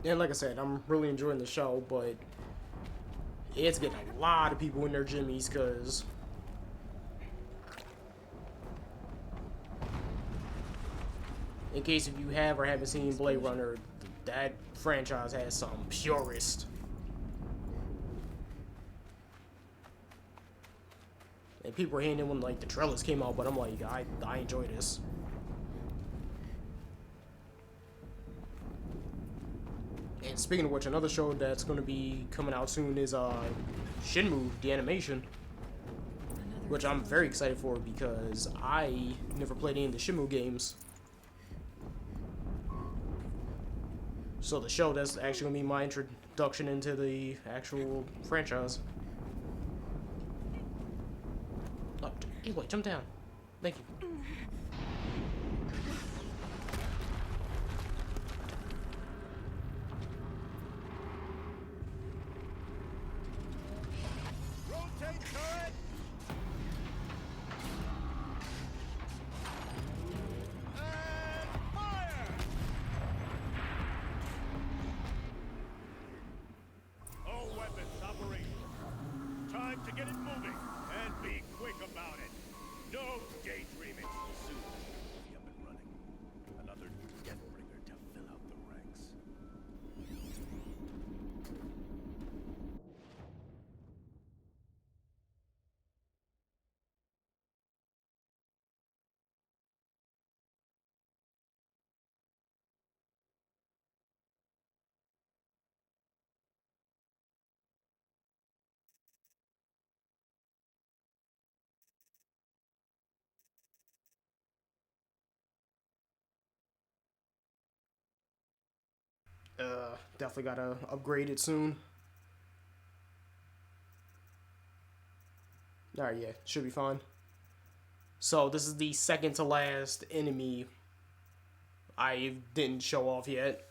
And like I said, I'm really enjoying the show, but it's getting a lot of people in their jimmies because in case if you have or haven't seen Blade Runner, that franchise has some purists. And people were hating it when like the trailers came out, but I'm like, I enjoy this. And speaking of which, another show that's going to be coming out soon is Shenmue, the animation, which I'm very excited for because I never played any of the Shenmue games. So the show, that's actually going to be my introduction into the actual franchise. Oh, Aloy, jump down. Thank you. Definitely gotta upgrade it soon. Alright, yeah, should be fine. So this is the second to last enemy I didn't show off yet.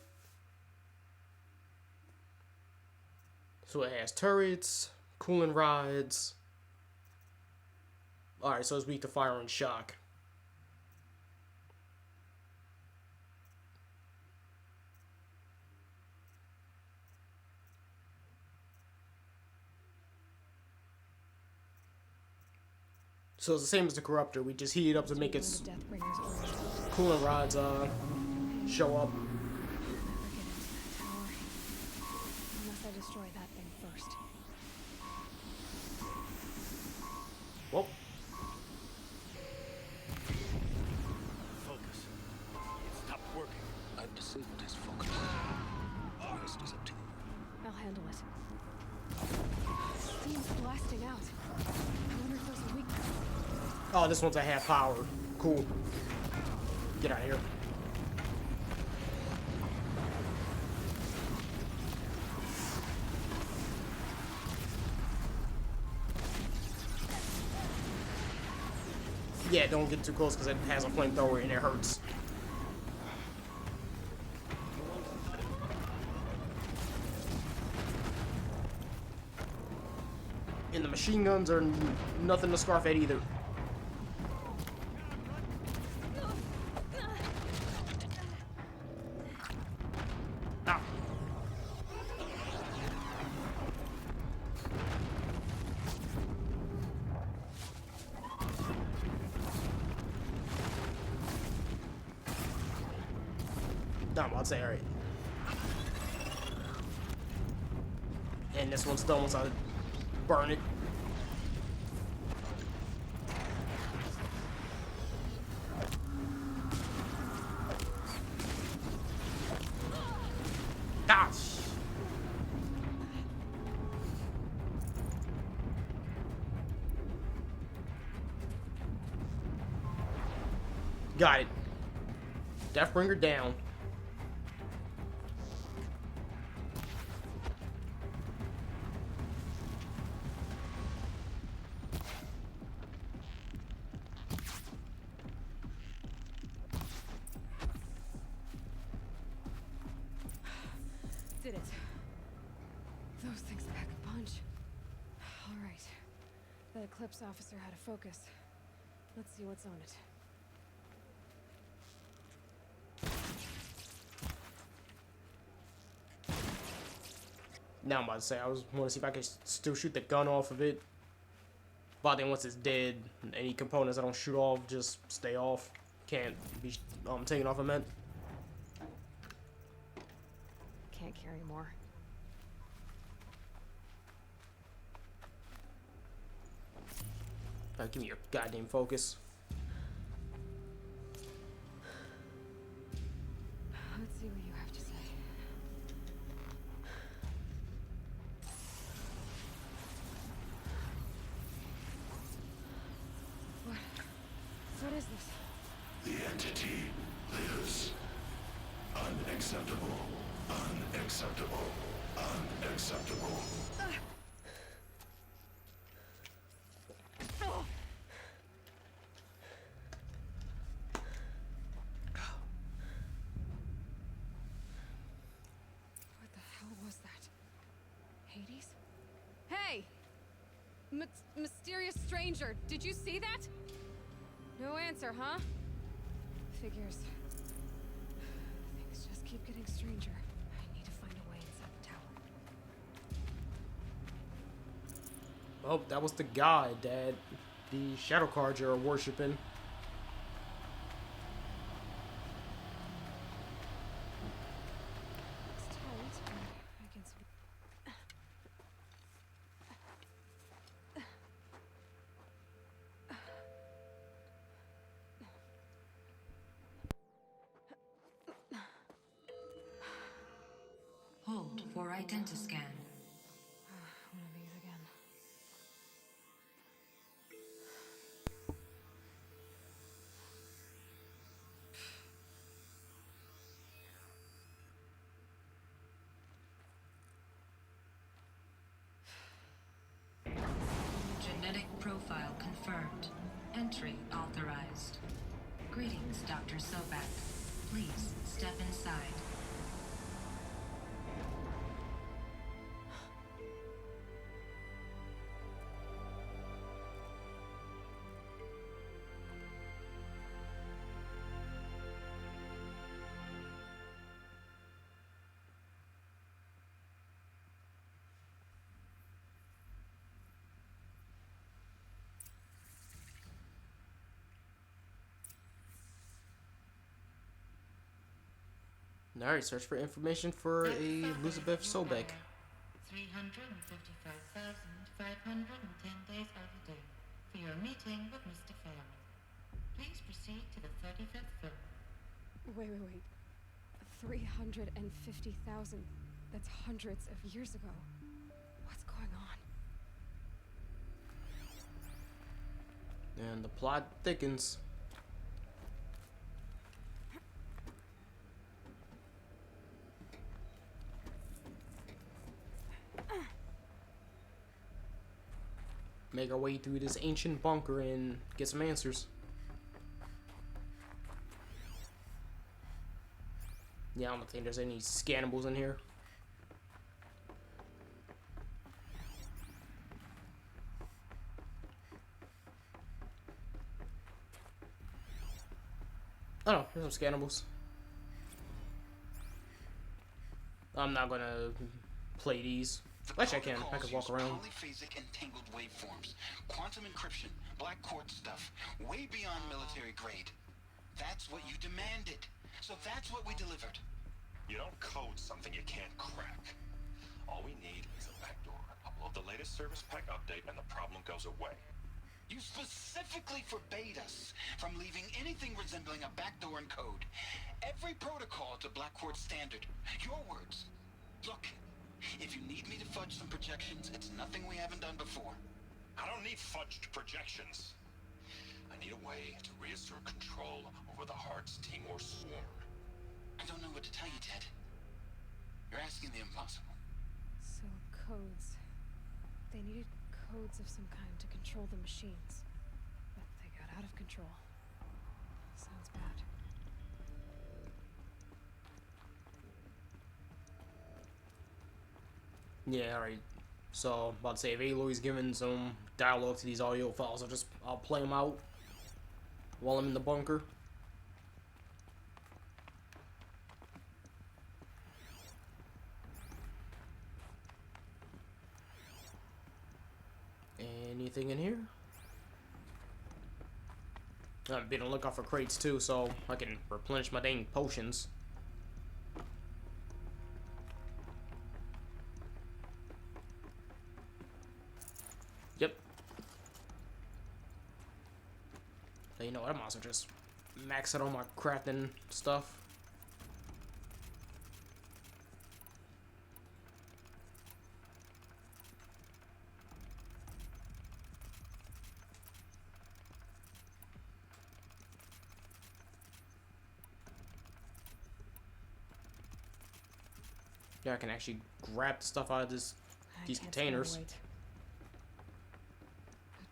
So it has turrets, cooling rods. Alright, so it's weak to fire and shock. So it's the same as the Corruptor. We just heat it up to make its cooling rods show up. Unless I destroy that thing first. Well. Focus. It stopped working. I've disabled his focus. The rest is up to you. I'll handle it. Steam's blasting out. I wonder if there's a weakness. Oh, this one's at half power. Cool. Get out of here. Yeah, don't get too close because it has a flamethrower and it hurts. And the machine guns are nothing to scarf at either. Ow. I'm about to say, alright. And this one's done once I burn it. Gosh. Got it. Deathbringer down. Did it. Those things pack a punch. All right. The Eclipse officer had a focus. Let's see what's on it. Now I'm about to say, I want to see if I can still shoot the gun off of it. But then once it's dead, any components I don't shoot off just stay off. Can't be taken off, I meant. Can't carry more. Alright, give me your goddamn focus. Let's see what you have to say. What is this? The entity lives. Unacceptable. Unacceptable. Unacceptable. What the hell was that? Hades? Hey! Mysterious stranger, did you see that? No answer, huh? Figures. Things just keep getting stranger. I need to find a way inside the tower. Oh, that was the god that the shadow cards are worshipping. It's tight, but I can speak. Hold for identiscan. One of these again. Genetic profile confirmed. Entry authorized. Greetings, Dr. Sobek. Please step inside. Alright, search for information for Elizabeth Sobek. 355,510 days of the day for your meeting with Mr. Fairman. Please proceed to the 35th floor. Wait. 350,000. That's hundreds of years ago. What's going on? And the plot thickens. Make our way through this ancient bunker and get some answers. Yeah, I don't think there's any scannables in here. Oh, there's some scannables. I'm not gonna play these. Actually, I can. I can walk around. Polyphasic entangled waveforms, quantum encryption, black quartz stuff, way beyond military grade. That's what you demanded. So that's what we delivered. You don't code something you can't crack. All we need is a backdoor. Upload the latest service pack update and the problem goes away. You specifically forbade us from leaving anything resembling a backdoor in code. Every protocol to black quartz standard. Your words. Look, if you need me to fudge some projections, it's nothing we haven't done before. I don't need fudged projections. I need a way to reassert control over the Heart's Timor swarm. I don't know what to tell you, Ted. You're asking the impossible. So, codes. They needed codes of some kind to control the machines. But they got out of control. Sounds bad. Yeah, alright. So, about to say, if Aloy's giving some dialogue to these audio files, I'll play them out while I'm in the bunker. Anything in here? I'm being on the lookout for crates too, so I can replenish my dang potions. Yep. You know what? I'm also just max out all my crafting stuff. Yeah, I can actually grab the stuff out of these containers. A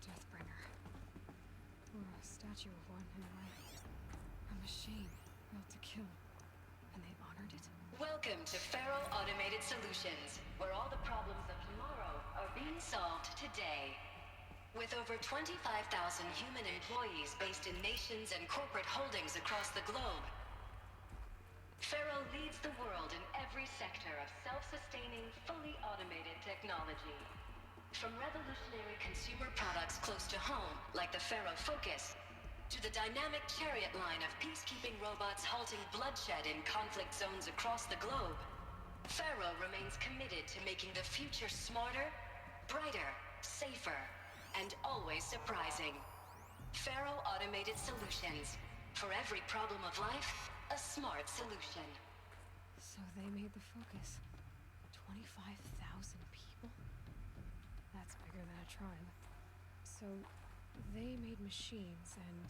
Deathbringer. Or a statue of one, anyway. A machine built to kill. And they honored it. Welcome to Feral Automated Solutions, where all the problems of tomorrow are being solved today. With over 25,000 human employees based in nations and corporate holdings across the globe, Feral leads the world in every sector of self-sustaining, fully automated technology. From revolutionary consumer products close to home, like the Pharaoh Focus, to the dynamic chariot line of peacekeeping robots halting bloodshed in conflict zones across the globe, Pharaoh remains committed to making the future smarter, brighter, safer, and always surprising. Pharaoh Automated Solutions. For every problem of life, a smart solution. So they made the Focus. 25,000 people? That's bigger than a tribe. So they made machines and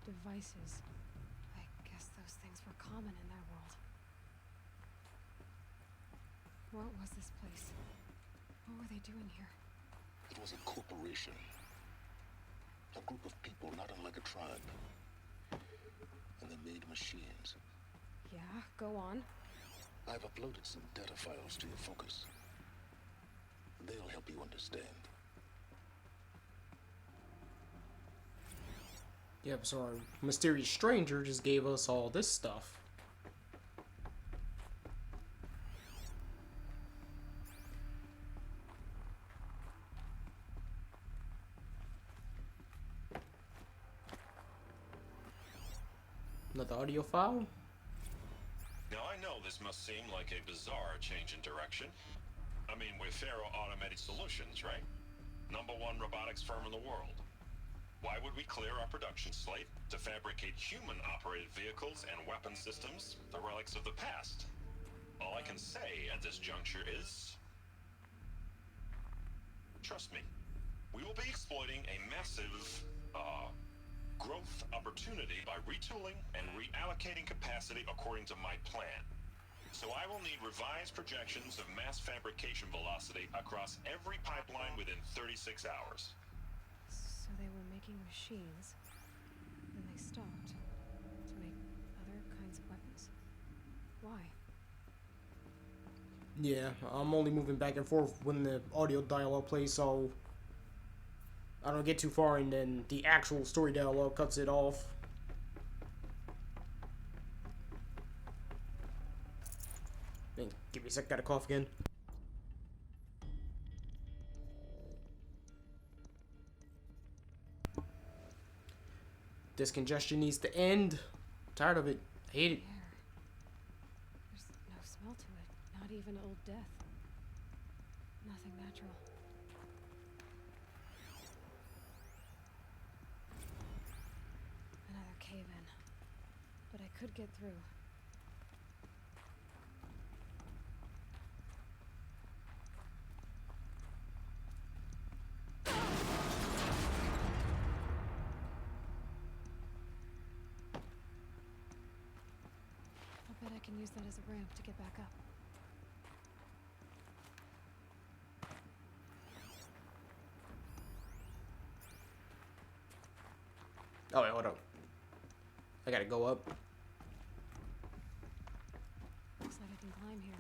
devices. I guess those things were common in their world. What was this place? What were they doing here? It was a corporation. A group of people not unlike a tribe. And they made machines. Yeah, go on. I've uploaded some data files to your Focus. They'll help you understand. Yep, so our mysterious stranger just gave us all this stuff. Another audio file? Now I know this must seem like a bizarre change in direction. I mean, we're Pharaoh Automated Solutions, right? #1 robotics firm in the world. Why would we clear our production slate to fabricate human-operated vehicles and weapon systems, the relics of the past? All I can say at this juncture is... trust me, we will be exploiting a massive, growth opportunity by retooling and reallocating capacity according to my plan. So I will need revised projections of mass fabrication velocity across every pipeline within 36 hours. So they were making machines, then they stopped to make other kinds of weapons. Why? Yeah, I'm only moving back and forth when the audio dialogue plays, so I don't get too far and then the actual story dialogue cuts it off. Then give me a sec, gotta cough again. This congestion needs to end. I'm tired of it. I hate it. Air. There's no smell to it, not even old death. Nothing natural. Another cave-in. But I could get through. I bet I can use that as a ramp to get back up. Oh wait, hold up. I gotta go up. Looks like I can climb here.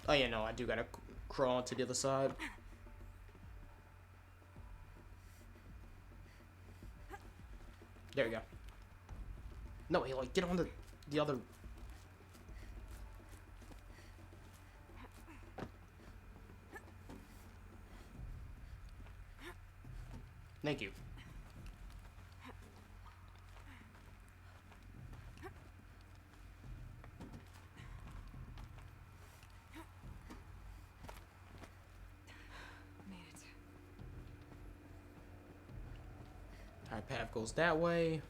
Oh yeah, no, I do gotta crawl to the other side. There you go. No, Aloy, get on the other. Thank you. Made it. Our path goes that way.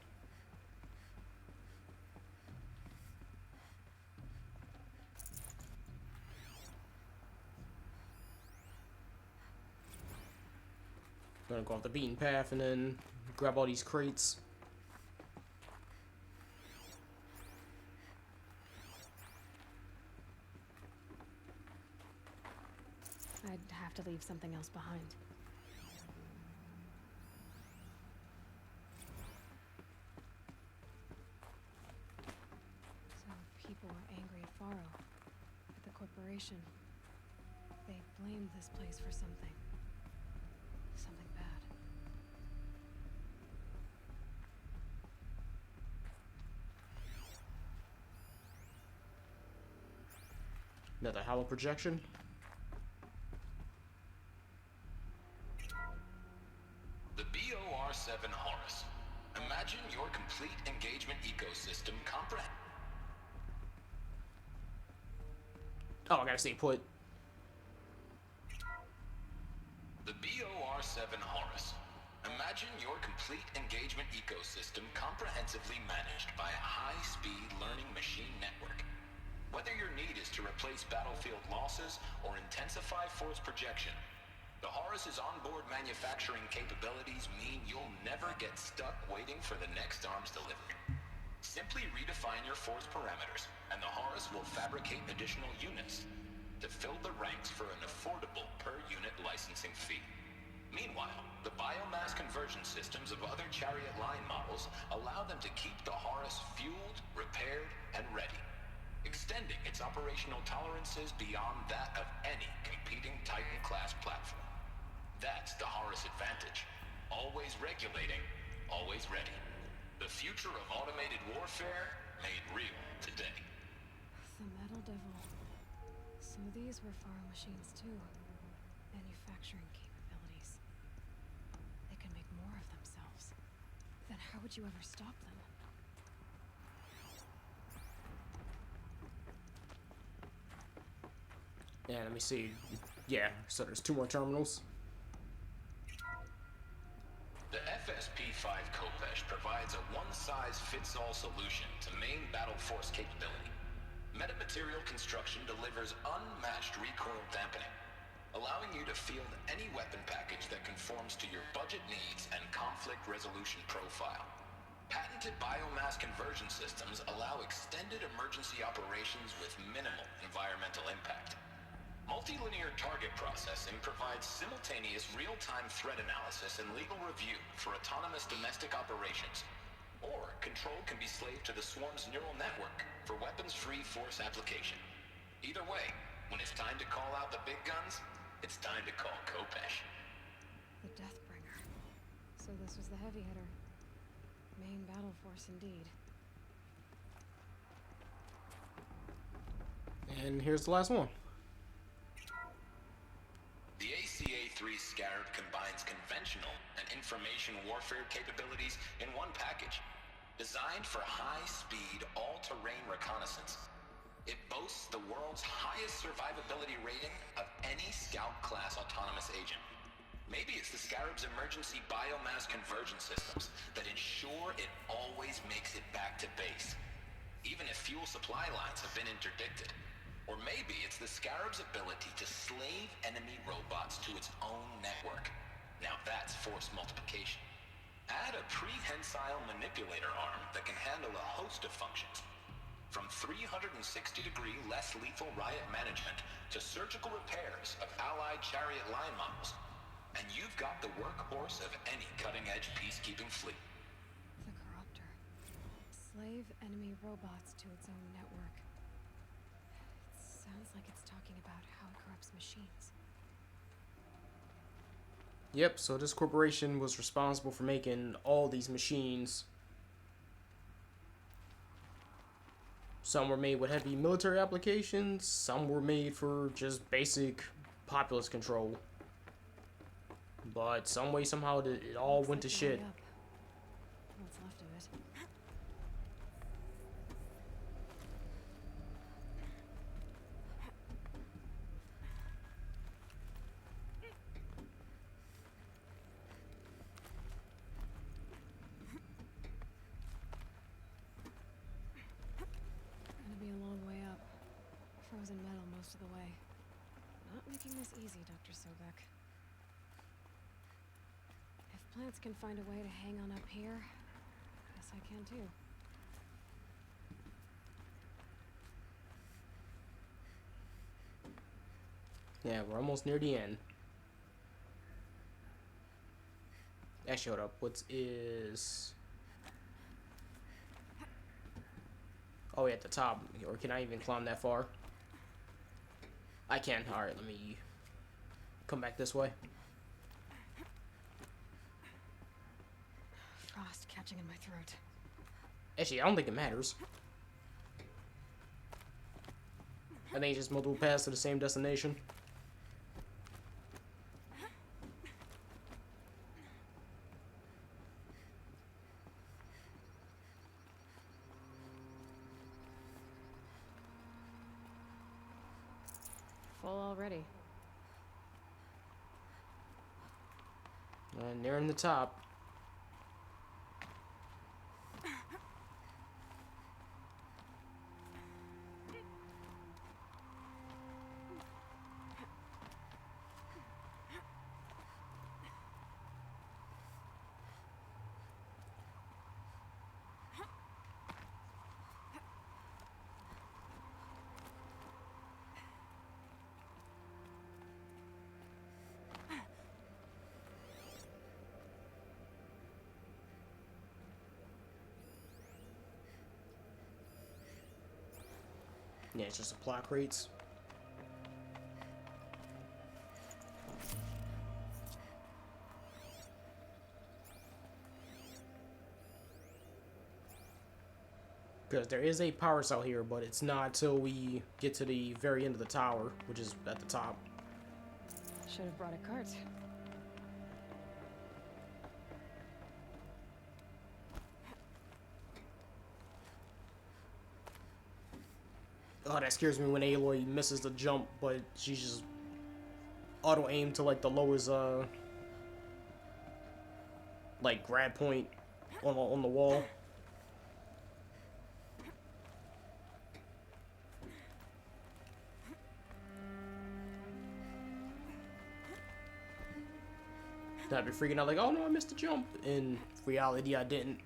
Gonna go off the beaten path and then grab all these crates. I'd have to leave something else behind. So people were angry at Faro, at the corporation. They blamed this place for something. Something bad. Another hollow projection. The BOR-7 Horus. Imagine your complete engagement ecosystem comprehend. Oh, I gotta stay put. The BOR-7 Horus. Imagine your complete engagement ecosystem comprehensively managed by a high-speed learning machine network. Whether your need is to replace battlefield losses or intensify force projection, the Horus's onboard manufacturing capabilities mean you'll never get stuck waiting for the next arms delivery. Simply redefine your force parameters, and the Horus will fabricate additional units to fill the ranks for an affordable per-unit licensing fee. Meanwhile, the biomass conversion systems of other chariot line models allow them to keep the Horus fueled, repaired, and ready, extending its operational tolerances beyond that of any competing Titan-class platform. That's the Horus advantage. Always regulating, always ready. The future of automated warfare made real today. The Metal Devil. So these were Faro machines too. Manufacturing capabilities. They can make more of themselves. Then how would you ever stop them? Yeah, let me see. Yeah, so there's 2 more terminals. The FSP-5 Kopesh provides a one-size-fits-all solution to main battle force capability. Metamaterial construction delivers unmatched recoil dampening, allowing you to field any weapon package that conforms to your budget needs and conflict resolution profile. Patented biomass conversion systems allow extended emergency operations with minimal environmental impact. Multilinear target processing provides simultaneous real-time threat analysis and legal review for autonomous domestic operations. Or control can be slaved to the swarm's neural network for weapons-free force application. Either way, when it's time to call out the big guns, it's time to call Kopesh. The Deathbringer. So this was the heavy hitter. Main battle force indeed. And here's the last one. The ACA-3 Scarab combines conventional and information warfare capabilities in one package, designed for high-speed, all-terrain reconnaissance. It boasts the world's highest survivability rating of any Scout-class autonomous agent. Maybe it's the Scarab's emergency biomass conversion systems that ensure it always makes it back to base, even if fuel supply lines have been interdicted. Or maybe it's the Scarab's ability to slave enemy robots to its own network. Now that's force multiplication. Add a prehensile manipulator arm that can handle a host of functions, from 360-degree less lethal riot management to surgical repairs of allied chariot line models. And you've got the workhorse of any cutting-edge peacekeeping fleet. The Corruptor. Slave enemy robots to its own network. It's Sounds like it's talking about how it corrupts machines. Yep, so this corporation was responsible for making all these machines. Some were made with heavy military applications, some were made for just basic populace control. But some way, somehow, it all went to shit. What's left of it. Gonna be a long way up. Frozen metal most of the way. Not making this easy, Dr. Sobek. If plants can find a way to hang on up here, guess I can too. Yeah, we're almost near the end. That showed up. What is... Oh, yeah, at the top. Or can I even climb that far? I can. Alright, let me come back this way. Frost catching in my throat. Actually, I don't think it matters. I think it's just multiple paths to the same destination. Full already. And nearing the top. Yeah, it's just supply crates. Because there is a power cell here, but it's not until we get to the very end of the tower, which is at the top. Should have brought a cart. Oh, that scares me when Aloy misses the jump, but she's just auto-aim to like the lowest like grab point on the wall. I'd be freaking out like, oh no, I missed the jump. In reality, I didn't.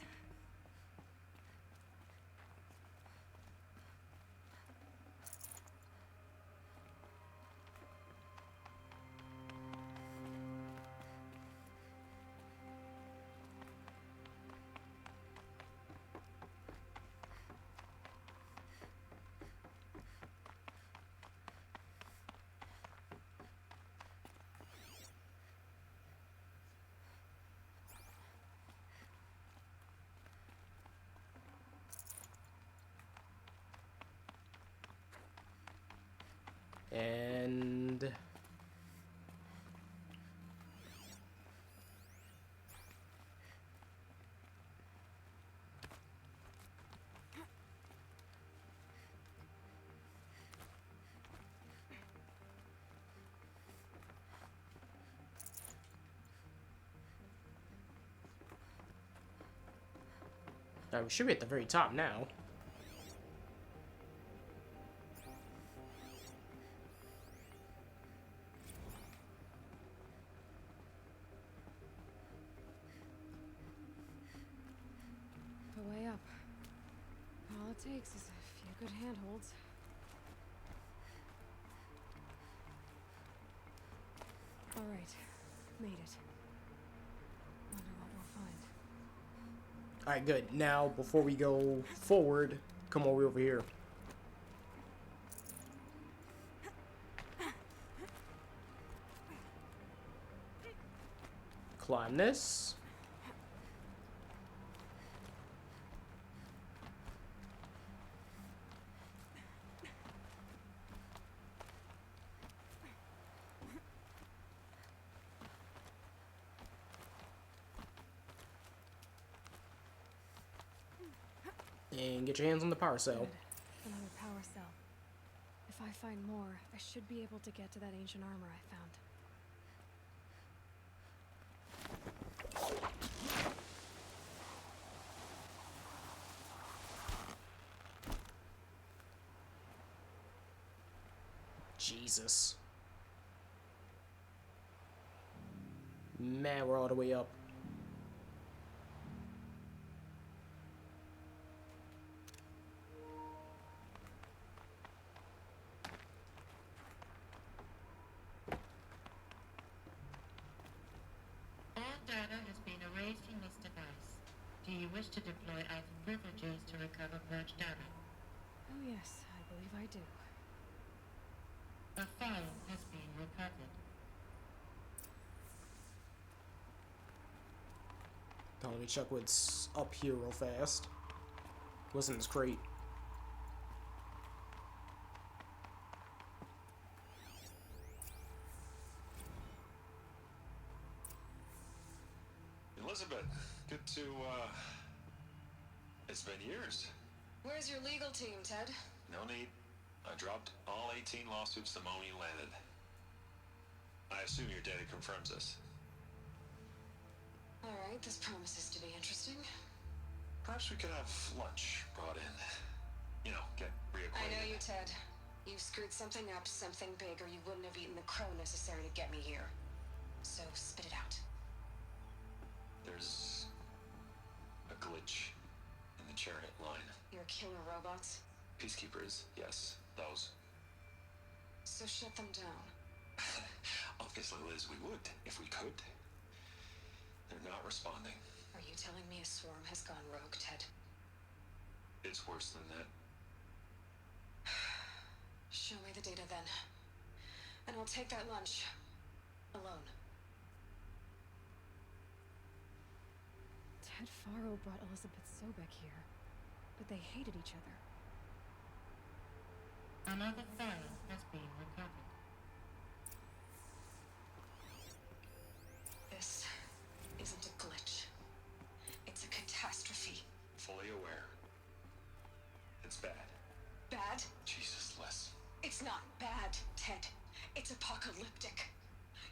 And we should be at the very top now. The way up. All it takes is a few good handholds. All right, made it. Wonder what we'll find. Alright, good. Now, before we go forward, come over here. climb this. And get your hands on the power cell. Good. Another power cell. If I find more, I should be able to get to that ancient armor I found. Jesus. Man, we're all the way up. All data has been erased from this device. Do you wish to deploy either privileges to recover purged data? Oh yes, I believe I do. A file has been recovered. Let me check what's up here real fast. What's in this crate? Elizabeth, good to, it's been years. Where's your legal team, Ted? No need. I dropped all 18 lawsuits the moment you landed. I assume your data confirms this. All right, this promises to be interesting. Perhaps we could have lunch brought in. You know, get reacquainted. I know you, Ted. You screwed something up, something big, or you wouldn't have eaten the crow necessary to get me here. So spit it out. There's a glitch in the chariot line. Your killer robots? Peacekeepers, yes, those. So shut them down. Obviously, Liz, we would, if we could. They're not responding. Are you telling me a swarm has gone rogue, Ted? It's worse than that. Show me the data then. And I'll take that lunch. Alone. Ted Faro brought Elizabeth Sobek here, but they hated each other. Another file has been recovered. This isn't a glitch. It's a catastrophe. Fully aware. It's bad. Bad? Jesus, Les. It's not bad, Ted. It's apocalyptic.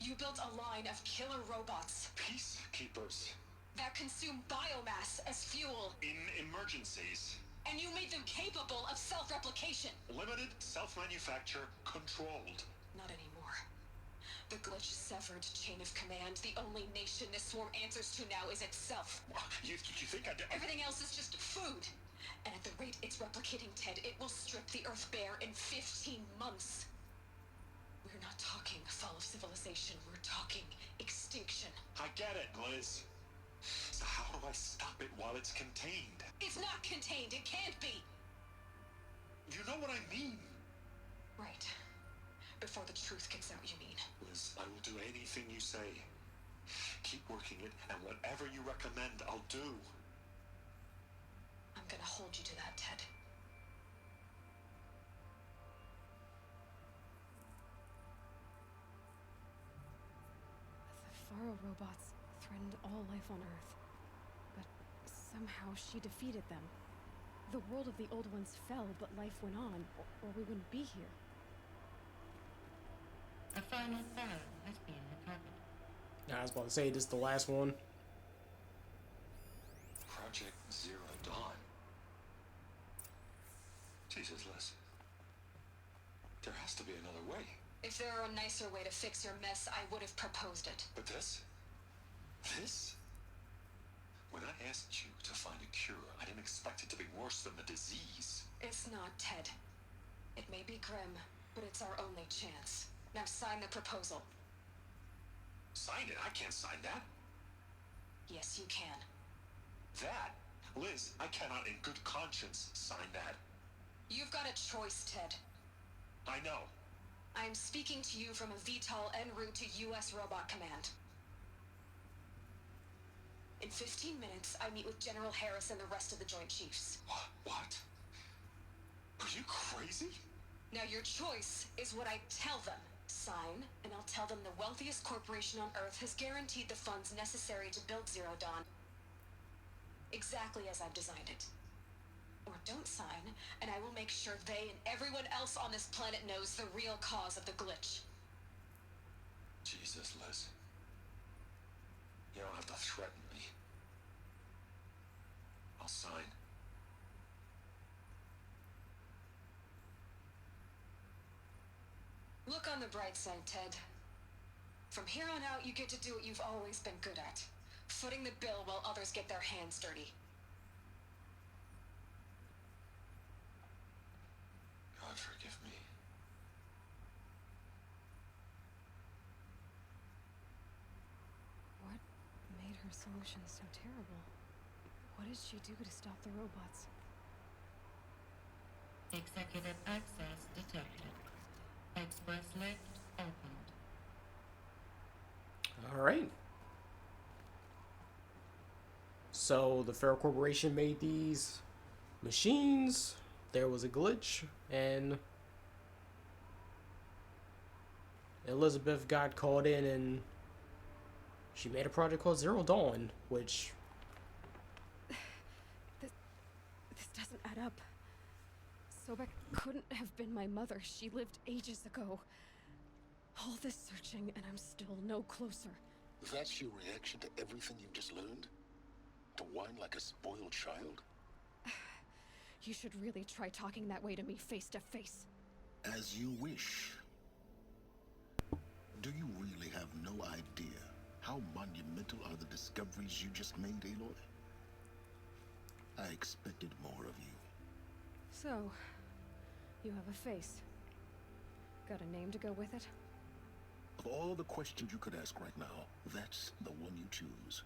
You built a line of killer robots Peacekeepers. that consume biomass as fuel, In emergencies. and you made them capable of self-replication. Limited, self-manufacture, controlled. Not anymore. The glitch severed chain of command. The only nation this swarm answers to now is itself. You think I did? Everything else is just food. And at the rate it's replicating, Ted, it will strip the Earth bare in 15 months. We're not talking fall of civilization. We're talking extinction. I get it, Liz. So how do I stop it while it's contained? It's not contained. It can't be. You know what I mean. Right. Before the truth gets out, you mean? Liz, I will do anything you say. Keep working it, and whatever you recommend, I'll do. I'm gonna hold you to that, Ted. The Faro robots threatened all life on Earth, but somehow she defeated them. The world of the old ones fell, but life went on, or we wouldn't be here. A final file has been recovered. I was about to say, this is the last one. Project Zero Dawn. Jesus, Liz. There has to be another way. If there were a nicer way to fix your mess, I would have proposed it. But this? When I asked you to find a cure, I didn't expect it to be worse than the disease. It's not, Ted. It may be grim, but it's our only chance. Now sign the proposal. Sign it? I can't sign that. Yes, you can. That? Liz, I cannot in good conscience sign that. You've got a choice, Ted. I know. I'm speaking to you from a VTOL en route to U.S. Robot Command. In 15 minutes, I meet with General Harris and the rest of the Joint Chiefs. What? Are you crazy? Now your choice is what I tell them. Sign, and I'll tell them the wealthiest corporation on Earth has guaranteed the funds necessary to build Zero Dawn exactly as I've designed it. Or don't sign, and I will make sure they and everyone else on this planet knows the real cause of the glitch. Jesus, Liz. You don't have to threaten me. I'll sign. Look on the bright side, Ted. From here on out, you get to do what you've always been good at. Footing the bill while others get their hands dirty. God forgive me. What made her solution so terrible? What did she do to stop the robots? Executive access detected. Express lift opened. All right. So the Federal Corporation made these machines. There was a glitch, and Elizabeth got called in, and she made a project called Zero Dawn, which This doesn't add up. Sobek couldn't have been my mother. She lived ages ago. All this searching, and I'm still no closer. That's your reaction to everything you've just learned? To whine like a spoiled child? You should really try talking that way to me face to face. As you wish. Do you really have no idea how monumental are the discoveries you just made, Aloy? I expected more of you. So, you have a face. Got a name to go with it? Of all the questions you could ask right now, that's the one you choose.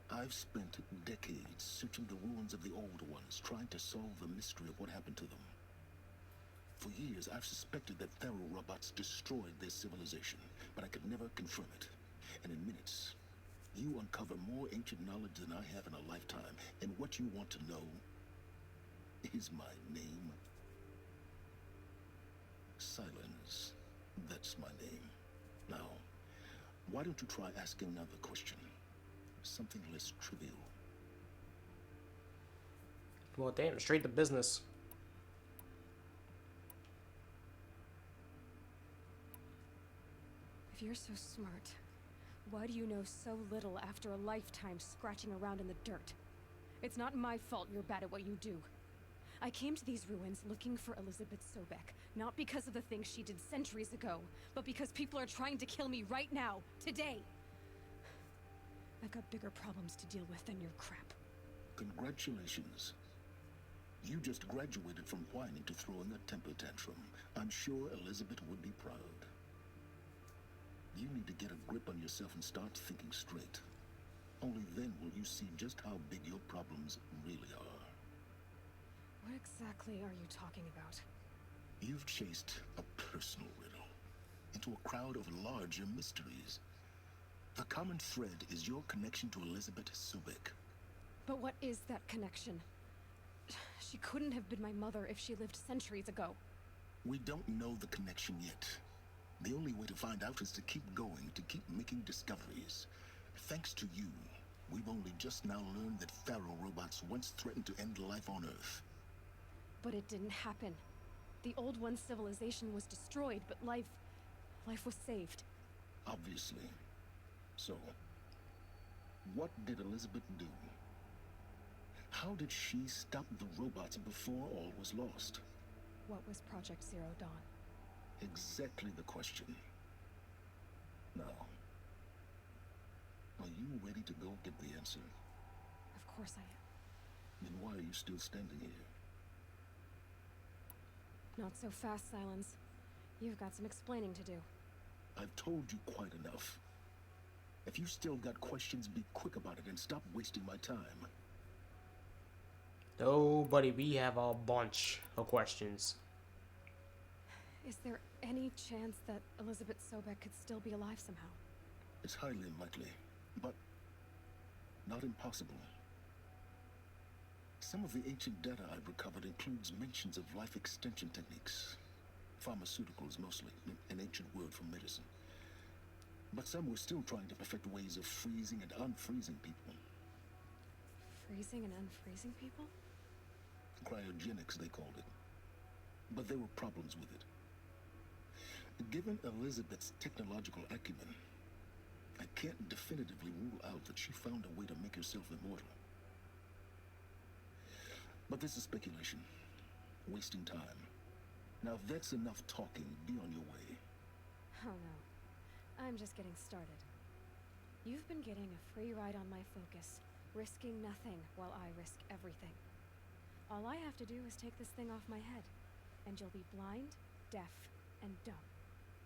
I've spent decades searching the ruins of the old ones, trying to solve the mystery of what happened to them. For years, I've suspected that Faro robots destroyed their civilization, but I could never confirm it. And in minutes, you uncover more ancient knowledge than I have in a lifetime, and what you want to know is my name. Silence. That's my name. Now, why don't you try asking another question? Something less trivial. well, damn, straight to business. If you're so smart, why do you know so little after a lifetime scratching around in the dirt? It's not my fault you're bad at what you do. I came to these ruins looking for Elizabeth Sobek, not because of the things she did centuries ago, but because people are trying to kill me right now, today. I've got bigger problems to deal with than your crap. Congratulations. You just graduated from whining to throwing a temper tantrum. I'm sure Elizabeth would be proud. You need to get a grip on yourself and start thinking straight. Only then will you see just how big your problems really are. What exactly are you talking about? You've chased a personal riddle into a crowd of larger mysteries. The common thread is your connection to Elizabeth Sobek. But what is that connection? She couldn't have been my mother if she lived centuries ago. We don't know the connection yet. The only way to find out is to keep going, to keep making discoveries. Thanks to you, we've only just now learned that Faro robots once threatened to end life on Earth. But it didn't happen. The old one's civilization was destroyed, but life was saved. Obviously. So, what did Elizabeth do? How did she stop the robots before all was lost? What was Project Zero Dawn? Exactly the question. Now, are you ready to go get the answer? Of course I am. Then why are you still standing here? Not so fast, Silence. You've got some explaining to do. I've told you quite enough. If you still got questions, be quick about it and stop wasting my time. Oh, buddy, we have a bunch of questions. Is there any chance that Elizabeth Sobek could still be alive somehow? It's highly unlikely. but not impossible. Some of the ancient data I've recovered includes mentions of life extension techniques. Pharmaceuticals mostly, an ancient word for medicine. But some were still trying to perfect ways of freezing and unfreezing people. Freezing and unfreezing people? Cryogenics, they called it. But there were problems with it. Given Elizabeth's technological acumen, I can't definitively rule out that she found a way to make herself immortal. But this is speculation. Wasting time. Now, if that's enough talking, be on your way. Oh no. I'm just getting started. You've been getting a free ride on my focus, risking nothing while I risk everything. All I have to do is take this thing off my head, and you'll be blind, deaf, and dumb.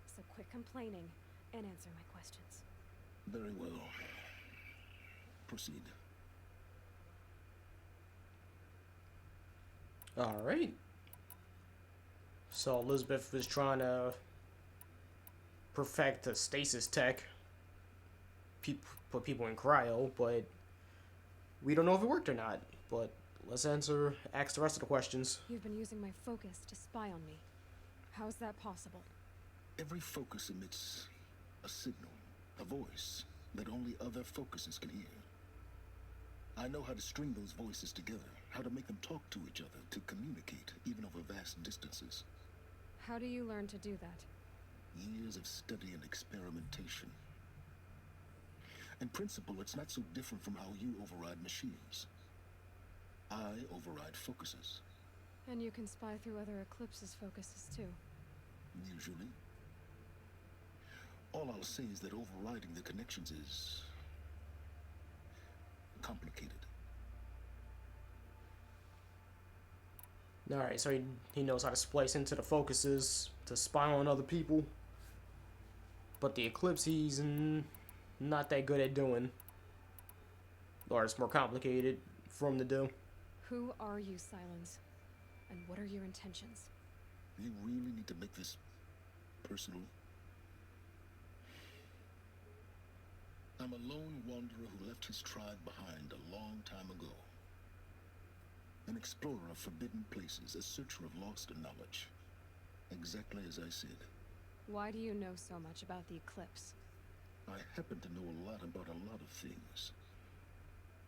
So quit complaining and answer my questions. Very well. Proceed. Alright. So Elizabeth was trying to perfect the stasis tech. Put people in cryo, but we don't know if it worked or not. But let's ask the rest of the questions. You've been using my focus to spy on me. How's that possible? Every focus emits a signal, a voice, that only other focuses can hear. I know how to string those voices together, how to make them talk to each other, to communicate, even over vast distances. How do you learn to do that? Years of study and experimentation. In principle, it's not so different from how you override machines. I override focuses. And you can spy through other Eclipse's focuses too. Usually. All I'll say is that overriding the connections is complicated. Alright, so he knows how to splice into the focuses to spy on other people. But the Eclipse he's not that good at doing. Or it's more complicated for him to do. Who are you, Silence? And what are your intentions? You really need to make this personal? I'm a lone wanderer who left his tribe behind a long time ago. An explorer of forbidden places, a searcher of lost knowledge. Exactly as I said. Why do you know so much about the Eclipse? I happen to know a lot about a lot of things.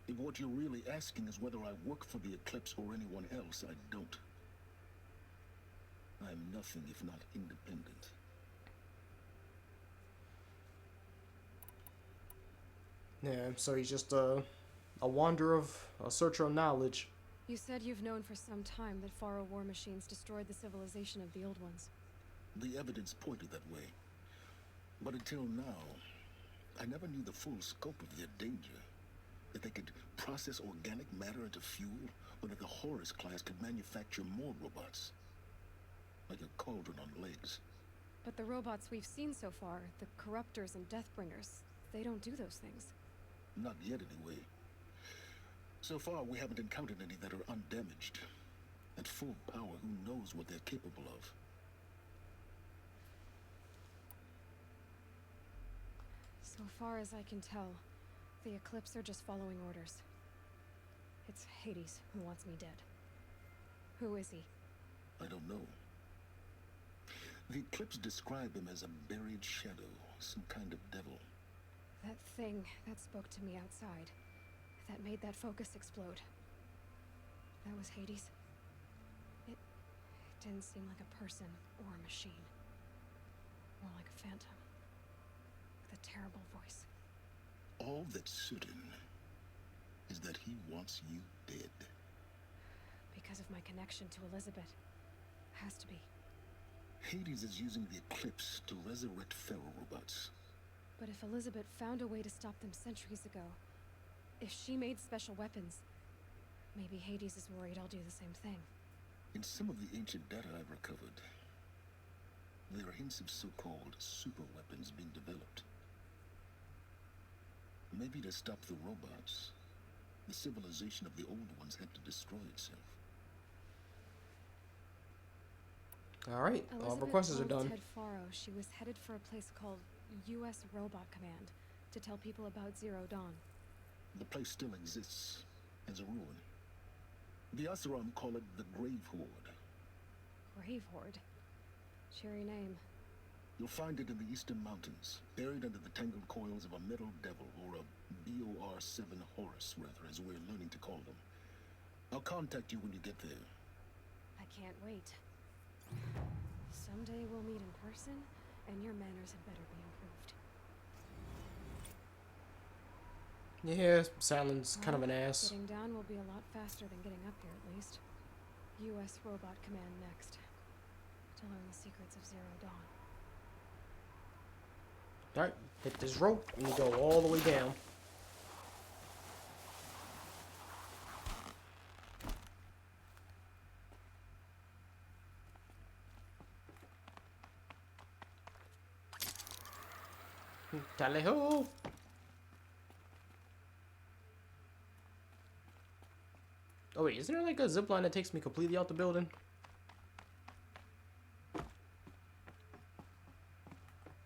If what you're really asking is whether I work for the Eclipse or anyone else, I don't. I am nothing if not independent. Yeah, so he's just a wanderer, a searcher of knowledge. You said you've known for some time that Faro war machines destroyed the civilization of the old ones. The evidence pointed that way. But until now, I never knew the full scope of their danger. That they could process organic matter into fuel, or that the Horus class could manufacture more robots. Like a cauldron on legs. But the robots we've seen so far, the Corruptors and Deathbringers, they don't do those things. Not yet, anyway. So far, we haven't encountered any that are undamaged. At full power, who knows what they're capable of? So far as I can tell, the Eclipse are just following orders. It's Hades who wants me dead. Who is he? I don't know. The Eclipse describe him as a buried shadow, some kind of devil. That thing that spoke to me outside, that made that focus explode. That was Hades. It didn't seem like a person or a machine. More like a phantom. With a terrible voice. All that's certain is that he wants you dead. Because of my connection to Elizabeth. Has to be. Hades is using the Eclipse to resurrect Pharaoh robots. But if Elizabeth found a way to stop them centuries ago, if she made special weapons, maybe Hades is worried I'll do the same thing. In some of the ancient data I've recovered, there are hints of so-called super weapons being developed. Maybe to stop the robots, the civilization of the old ones had to destroy itself. Alright, all the questions are done. Ted Faro she was headed for a place called U.S. Robot Command, to tell people about Zero Dawn. The place still exists as a ruin. The Asaram call it the Grave Horde. Grave Horde. Cheery name. You'll find it in the Eastern Mountains, buried under the tangled coils of a metal devil, or a BOR-7 Horus, rather, as we're learning to call them. I'll contact you when you get there. I can't wait. Someday we'll meet in person, and your manners had better be improved. Yeah, Silent's kind of an ass. Getting down will be a lot faster than getting up here, at least. U.S. Robot Command next. To learn the secrets of Zero Dawn. Alright, hit this rope and you go all the way down. Tally-ho! Oh wait, isn't there like a zip line that takes me completely out the building?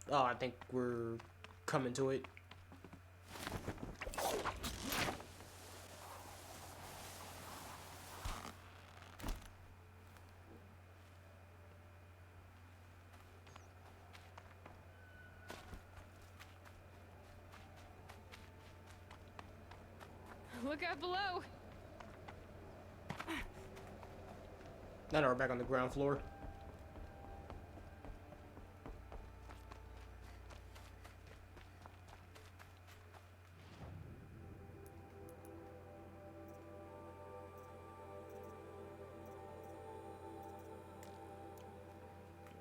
Oh, I think we're coming to it. Look out below! Now we're back on the ground floor.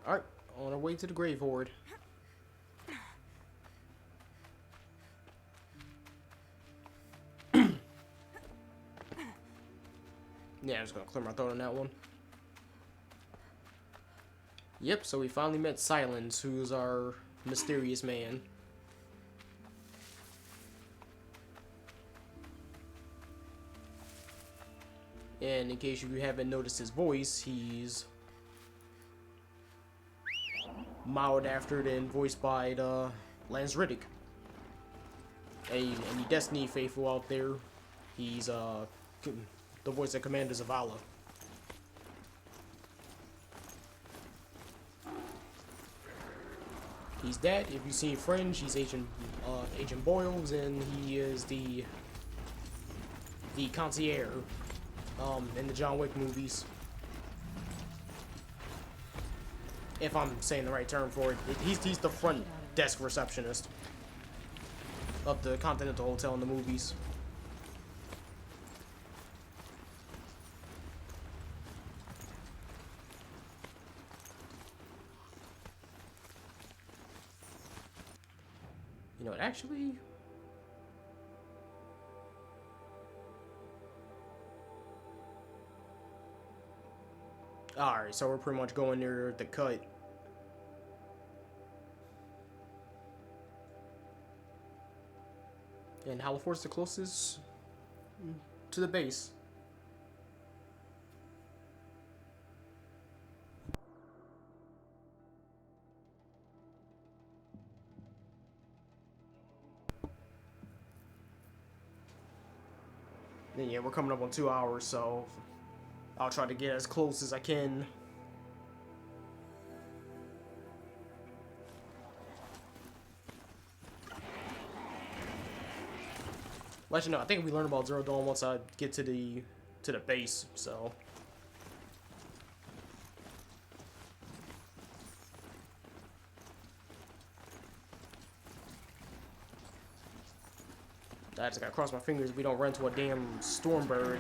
Alright, on our way to the Grave Horde. Yeah, I'm just gonna clear my throat on that one. Yep, so we finally met Silence, who's our mysterious man. And in case you haven't noticed his voice, he's modeled after and voiced by Lance Riddick. Any Destiny faithful out there, he's the voice of Commander Zavala. He's that. If you've seen Fringe, he's Agent Boyles, and he is the concierge in the John Wick movies. If I'm saying the right term for it, he's the front desk receptionist of the Continental Hotel in the movies. You know what, actually... Alright, so we're pretty much going near the cut. And Halifort's the closest to the base. And yeah, we're coming up on 2 hours, so I'll try to get as close as I can. Let you know, I think we learn about Zero Dawn once I get to the base, so. I just gotta cross my fingers we don't run into a damn Stormbird.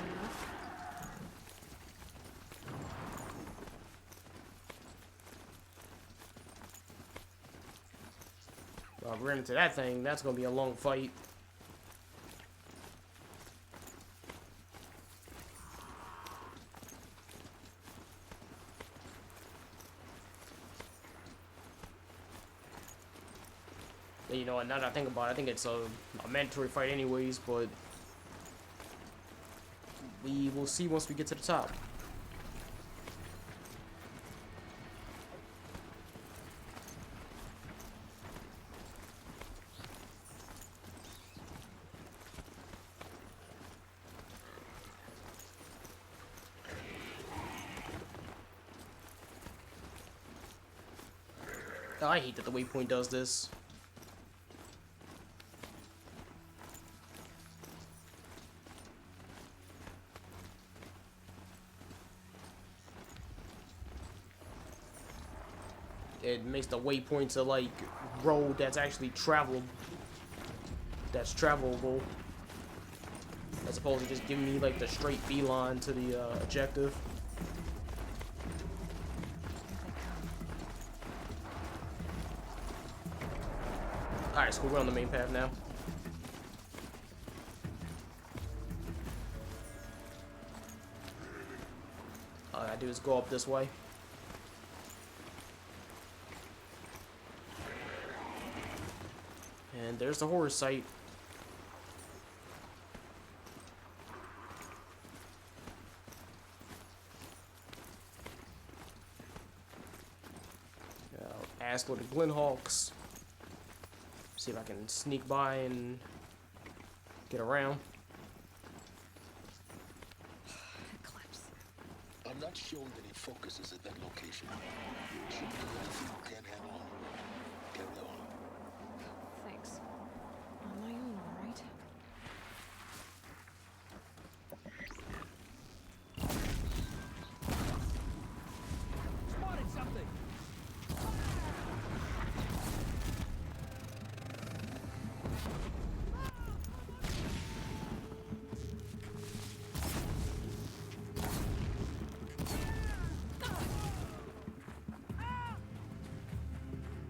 Well, if we run into that thing, that's gonna be a long fight. You know, now that I think about it, I think it's a mandatory fight anyways, but we will see once we get to the top. Oh, I hate that the waypoint does this. It makes the waypoints a like road that's actually travelable, as opposed to just giving me like the straight beeline to the objective. Alright, so we're on the main path now. All I gotta do is go up this way. And there's the horror site. Ask for the Glenhawks. See if I can sneak by and get around. Eclipse. I'm not showing any focuses at that location. Should be anything you can't handle. Carry on. Thanks. On my own, all right. Spotted something.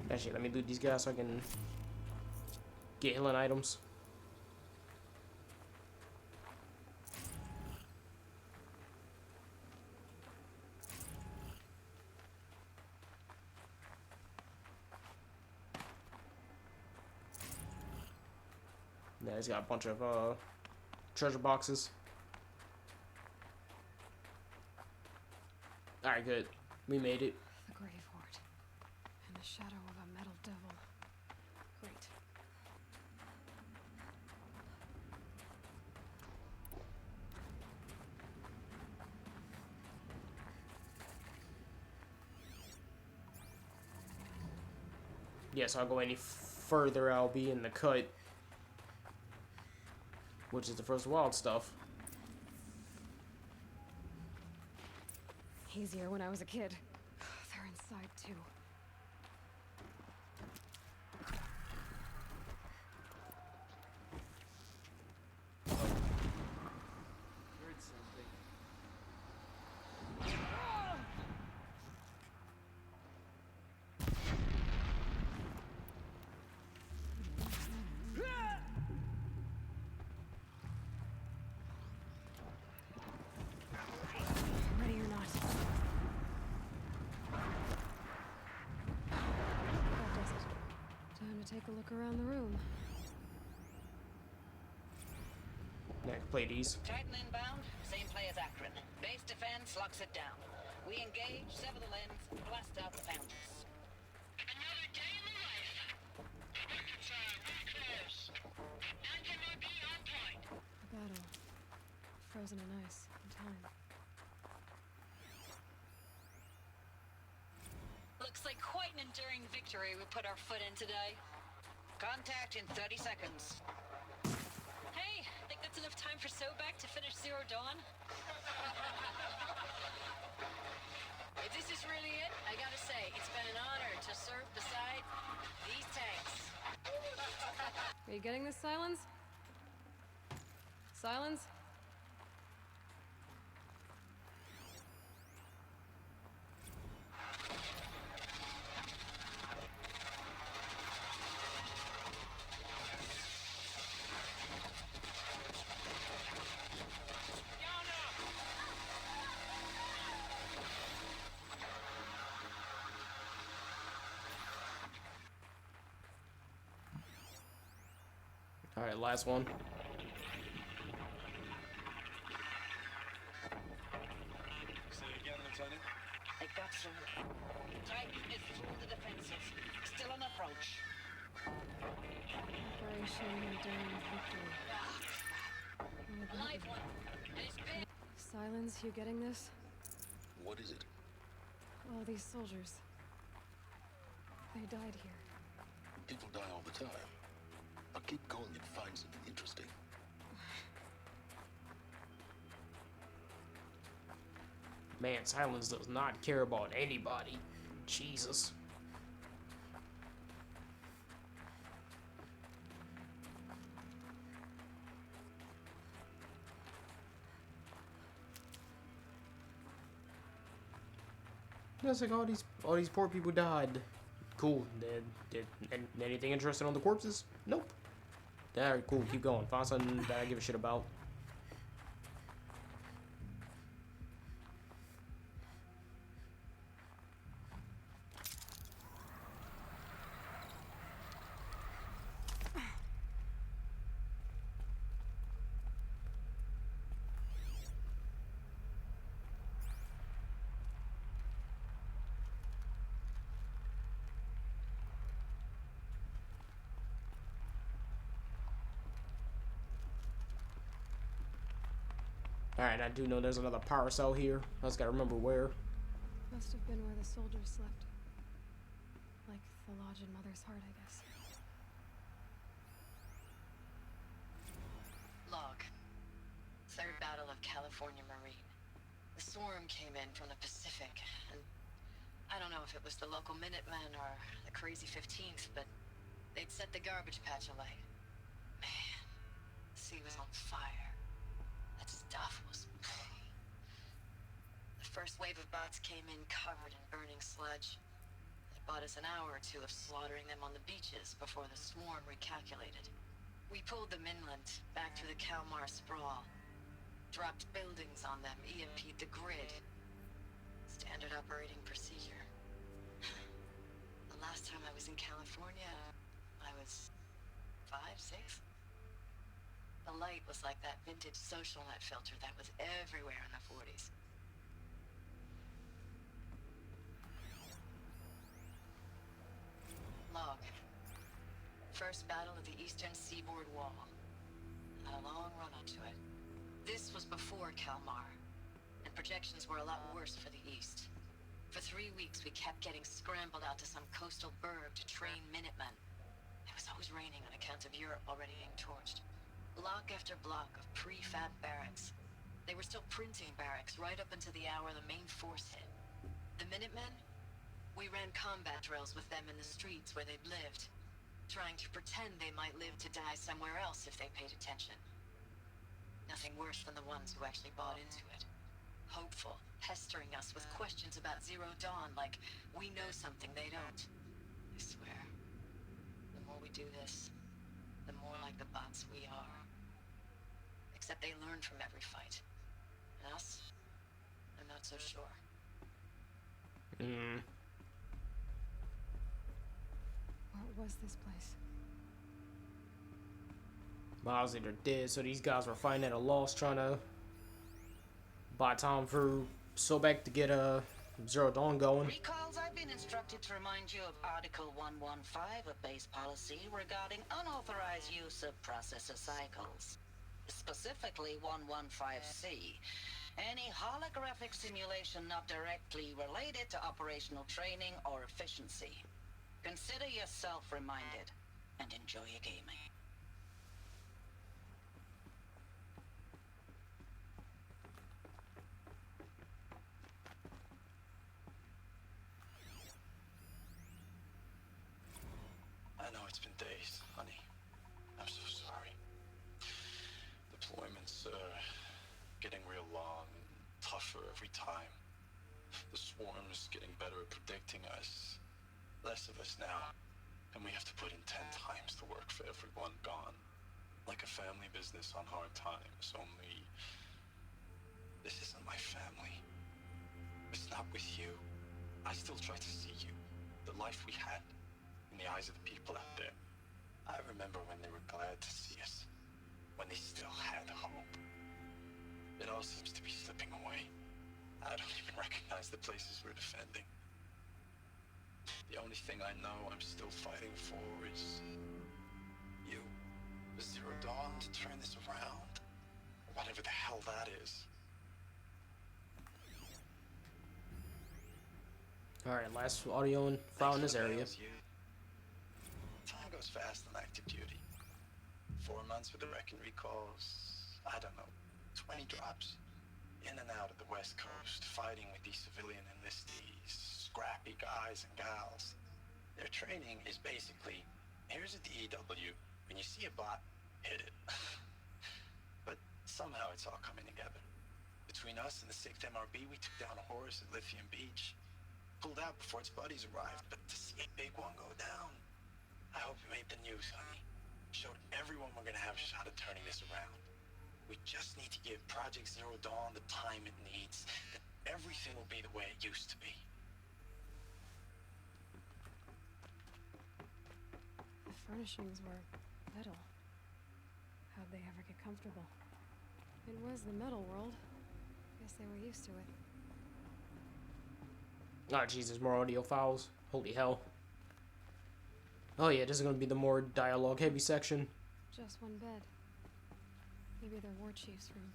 Actually, let me loot these guys so I can get healing items. Yeah, he's got a bunch of treasure boxes. Alright, good. We made it. The grave hoard. And the shadow of a metal devil. Great. Yeah, so I'll go any further, I'll be in the cut. Which is the first wild stuff. Easier when I was a kid. They're inside too. Heard something. Ready or not. That does it. Time to take a look around the room. Yeah, I can play these. Titan inbound, same play as Akron. Base defense locks it down. We engage, sever the lens, blast out the founders. Another day in the life. Rockets are really close. Anti-MOB on point. A battle. Frozen in ice. In time. Looks like quite an enduring victory we put our foot in today. Contact in 30 seconds. Hey, think that's enough time for Sobek to finish Zero Dawn? If this is really it, I gotta say, it's been an honor to serve beside these tanks. Are you getting this, Silence? Silence? Alright, last one. Say again, Lieutenant. They got through. Titan is through the defenses. Still on approach. Operation Enduring Victory. A live one. And it's been Silence, you getting this? What is it? All these soldiers. they died here. People die all the time. But keep going and find something interesting. Man, Silence does not care about anybody. Jesus. It's like all these poor people died. Cool. Did anything interesting on the corpses? Nope. Alright, cool. Keep going. Find something that I give a shit about. Alright, I do know there's another power cell here. I just gotta remember where. Must have been where the soldiers slept. Like the lodge in Mother's Heart, I guess. Log. Third Battle of California Marine. The swarm came in from the Pacific, and I don't know if it was the local Minutemen or the crazy 15th, but they'd set the garbage patch alight. Man, the sea was on fire. That stuff was... The first wave of bots came in covered in burning sludge. It bought us an hour or two of slaughtering them on the beaches before the swarm recalculated. We pulled them inland, back through the Kalmar sprawl. Dropped buildings on them, EMP'd the grid. Standard operating procedure. The last time I was in California, I was 5, 6? The light was like that vintage social net filter that was everywhere in the 40s. Log. First battle of the eastern seaboard wall. Had a long run up to it. This was before Kalmar, and projections were a lot worse for the east. For 3 weeks we kept getting scrambled out to some coastal burg to train Minutemen. It was always raining on account of Europe already being torched. Block after block of prefab barracks. They were still printing barracks right up until the hour the main force hit. The Minutemen? We ran combat drills with them in the streets where they'd lived, trying to pretend they might live to die somewhere else if they paid attention. Nothing worse than the ones who actually bought into it. Hopeful, pestering us with questions about Zero Dawn like we know something they don't. I swear, the more we do this, the more like the bots we are. Except they learn from every fight. And us? I'm not so sure. What was this place? Miles either dead, so these guys were fighting at a loss trying to buy time for Sobek to get Zero Dawn going. Recalls, I've been instructed to remind you of Article 115 of base policy regarding unauthorized use of processor cycles. Specifically 115C. Any holographic simulation not directly related to operational training or efficiency. Consider yourself reminded and enjoy your gaming. I know it's been days, honey. I'm so sorry. Deployments are getting real long and tougher every time. The swarm is getting better at predicting us. Less of us now. And we have to put in 10 times the work for everyone gone. Like a family business on hard times, only... This isn't my family. It's not with you. I still try to see you. The life we had. In the eyes of the people out there. I remember when they were glad to see us. When they still had hope. It all seems to be slipping away. I don't even recognize the places we're defending. The only thing I know I'm still fighting for is... you. Zero Dawn to turn this around. Whatever the hell that is. Alright, last audio and file in this area. You. goes fast on active duty. 4 months with the wrecking recalls, I don't know, 20 drops. In and out of the West Coast, fighting with these civilian enlistees, scrappy guys and gals. Their training is basically, here's a DEW, when you see a bot, hit it. But somehow it's all coming together. Between us and the 6th MRB, we took down a horse at Lithium Beach. Pulled out before its buddies arrived, but to see a big one go down, I hope it made the news, honey. Showed everyone we're gonna have a shot at turning this around. We just need to give Project Zero Dawn the time it needs. Then everything will be the way it used to be. The furnishings were metal. How'd they ever get comfortable? It was the metal world. Guess they were used to it. Oh, Jesus, more audio files. Holy hell. Oh, yeah, this is going to be the more dialogue-heavy section. Just one bed. Maybe their war chief's room.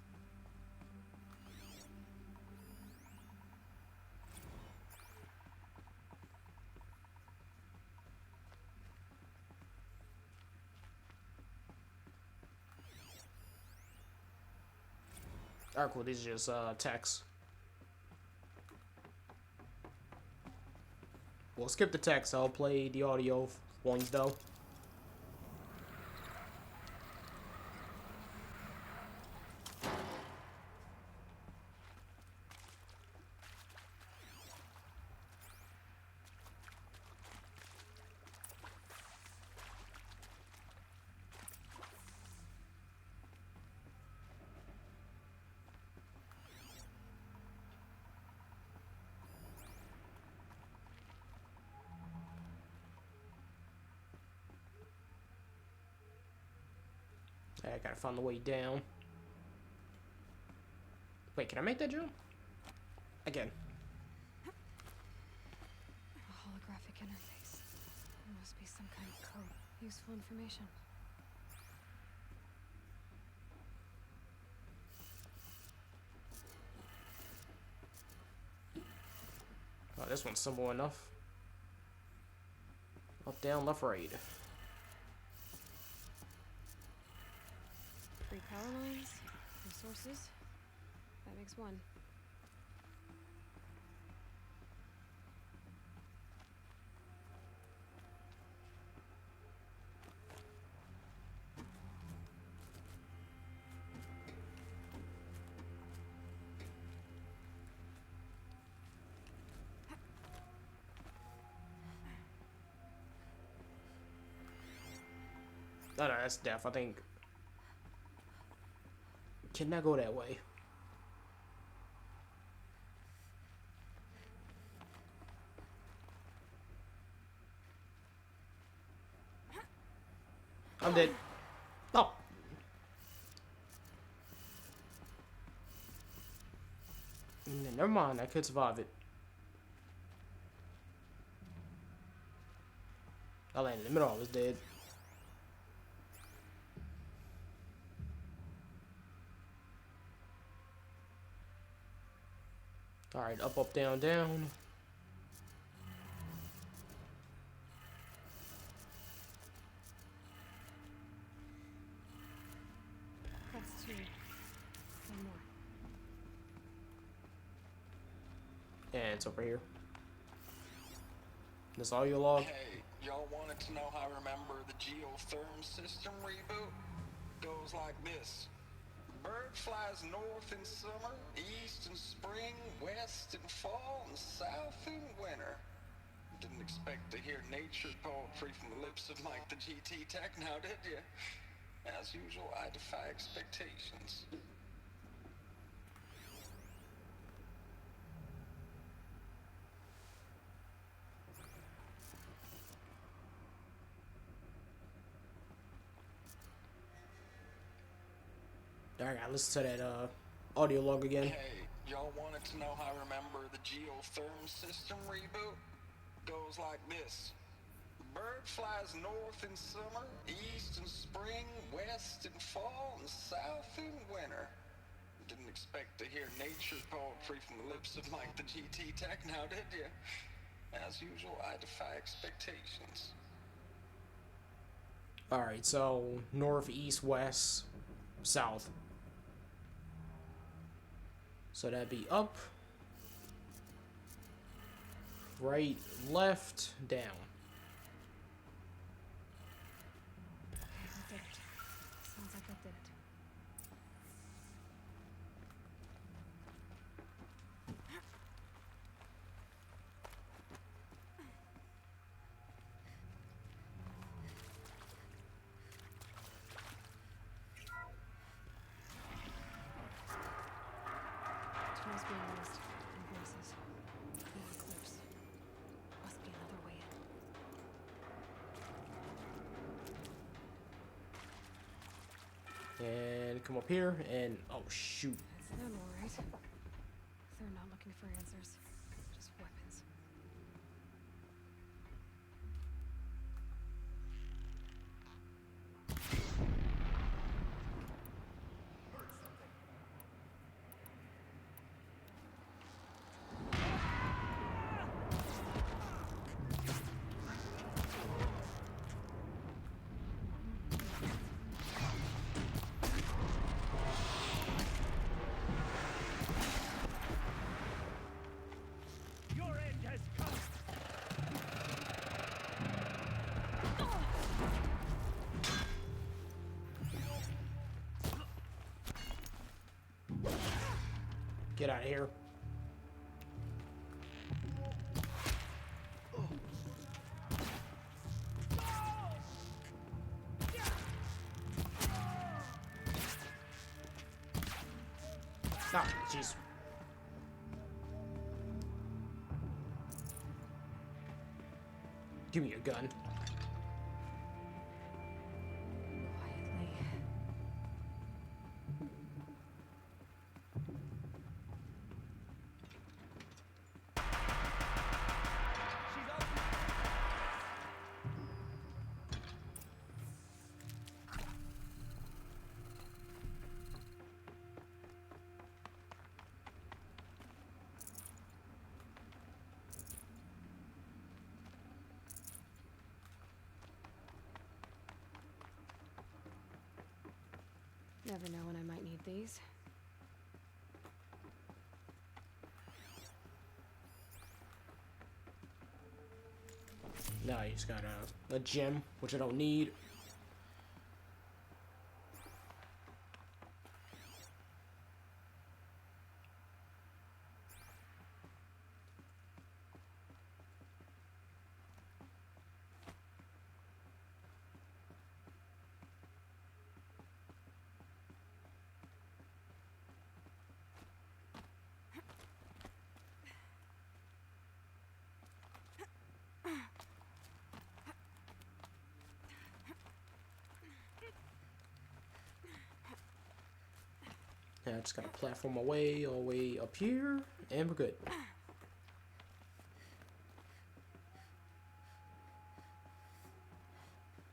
Alright, cool. These are just text. We'll skip the text. I'll play the audio ones though. I gotta find the way down. Wait, can I make that jump? Again. A holographic interface. There must be some kind of code. Useful information. Oh, this one's simple enough. Up, down, left, right. 3 power lines, resources. That makes 1. Oh, no, that's death. I think. Can I go that way? I'm dead. Oh. Never mind. I could survive it. I landed in the middle. I was dead. Alright, up, up, down, down. That's 2. 1 more. And it's over here. This audio log. Hey, y'all wanted to know how I remember the geotherm system reboot? Goes like this. Bird flies north in summer, east in spring, west in fall, and south in winter. Didn't expect to hear nature poetry from the lips of Mike the GT Tech now, did you? As usual, I defy expectations. Alright, listen to that audio log again. Hey, y'all wanted to know how I remember the geotherm system reboot? Goes like this. Bird flies north in summer, east in spring, west in fall, and south in winter. Didn't expect to hear nature poetry from the lips of Mike the GT Tech now, did you? As usual, I defy expectations. Alright, so north, east, west, south. So that'd be up, right, left, down. Okay, that did it. Sounds like that did it. Tools being used in voices. More clips. Must be another way in. And come up here and oh shoot. That's them, all right. They're not looking for answers, just weapons. Get out of here. Ah, jeez. Give me your gun. Quietly. Never know when I might need these. Now you just got a gem, which I don't need. Yeah, I just gotta platform my way all the way up here, and we're good.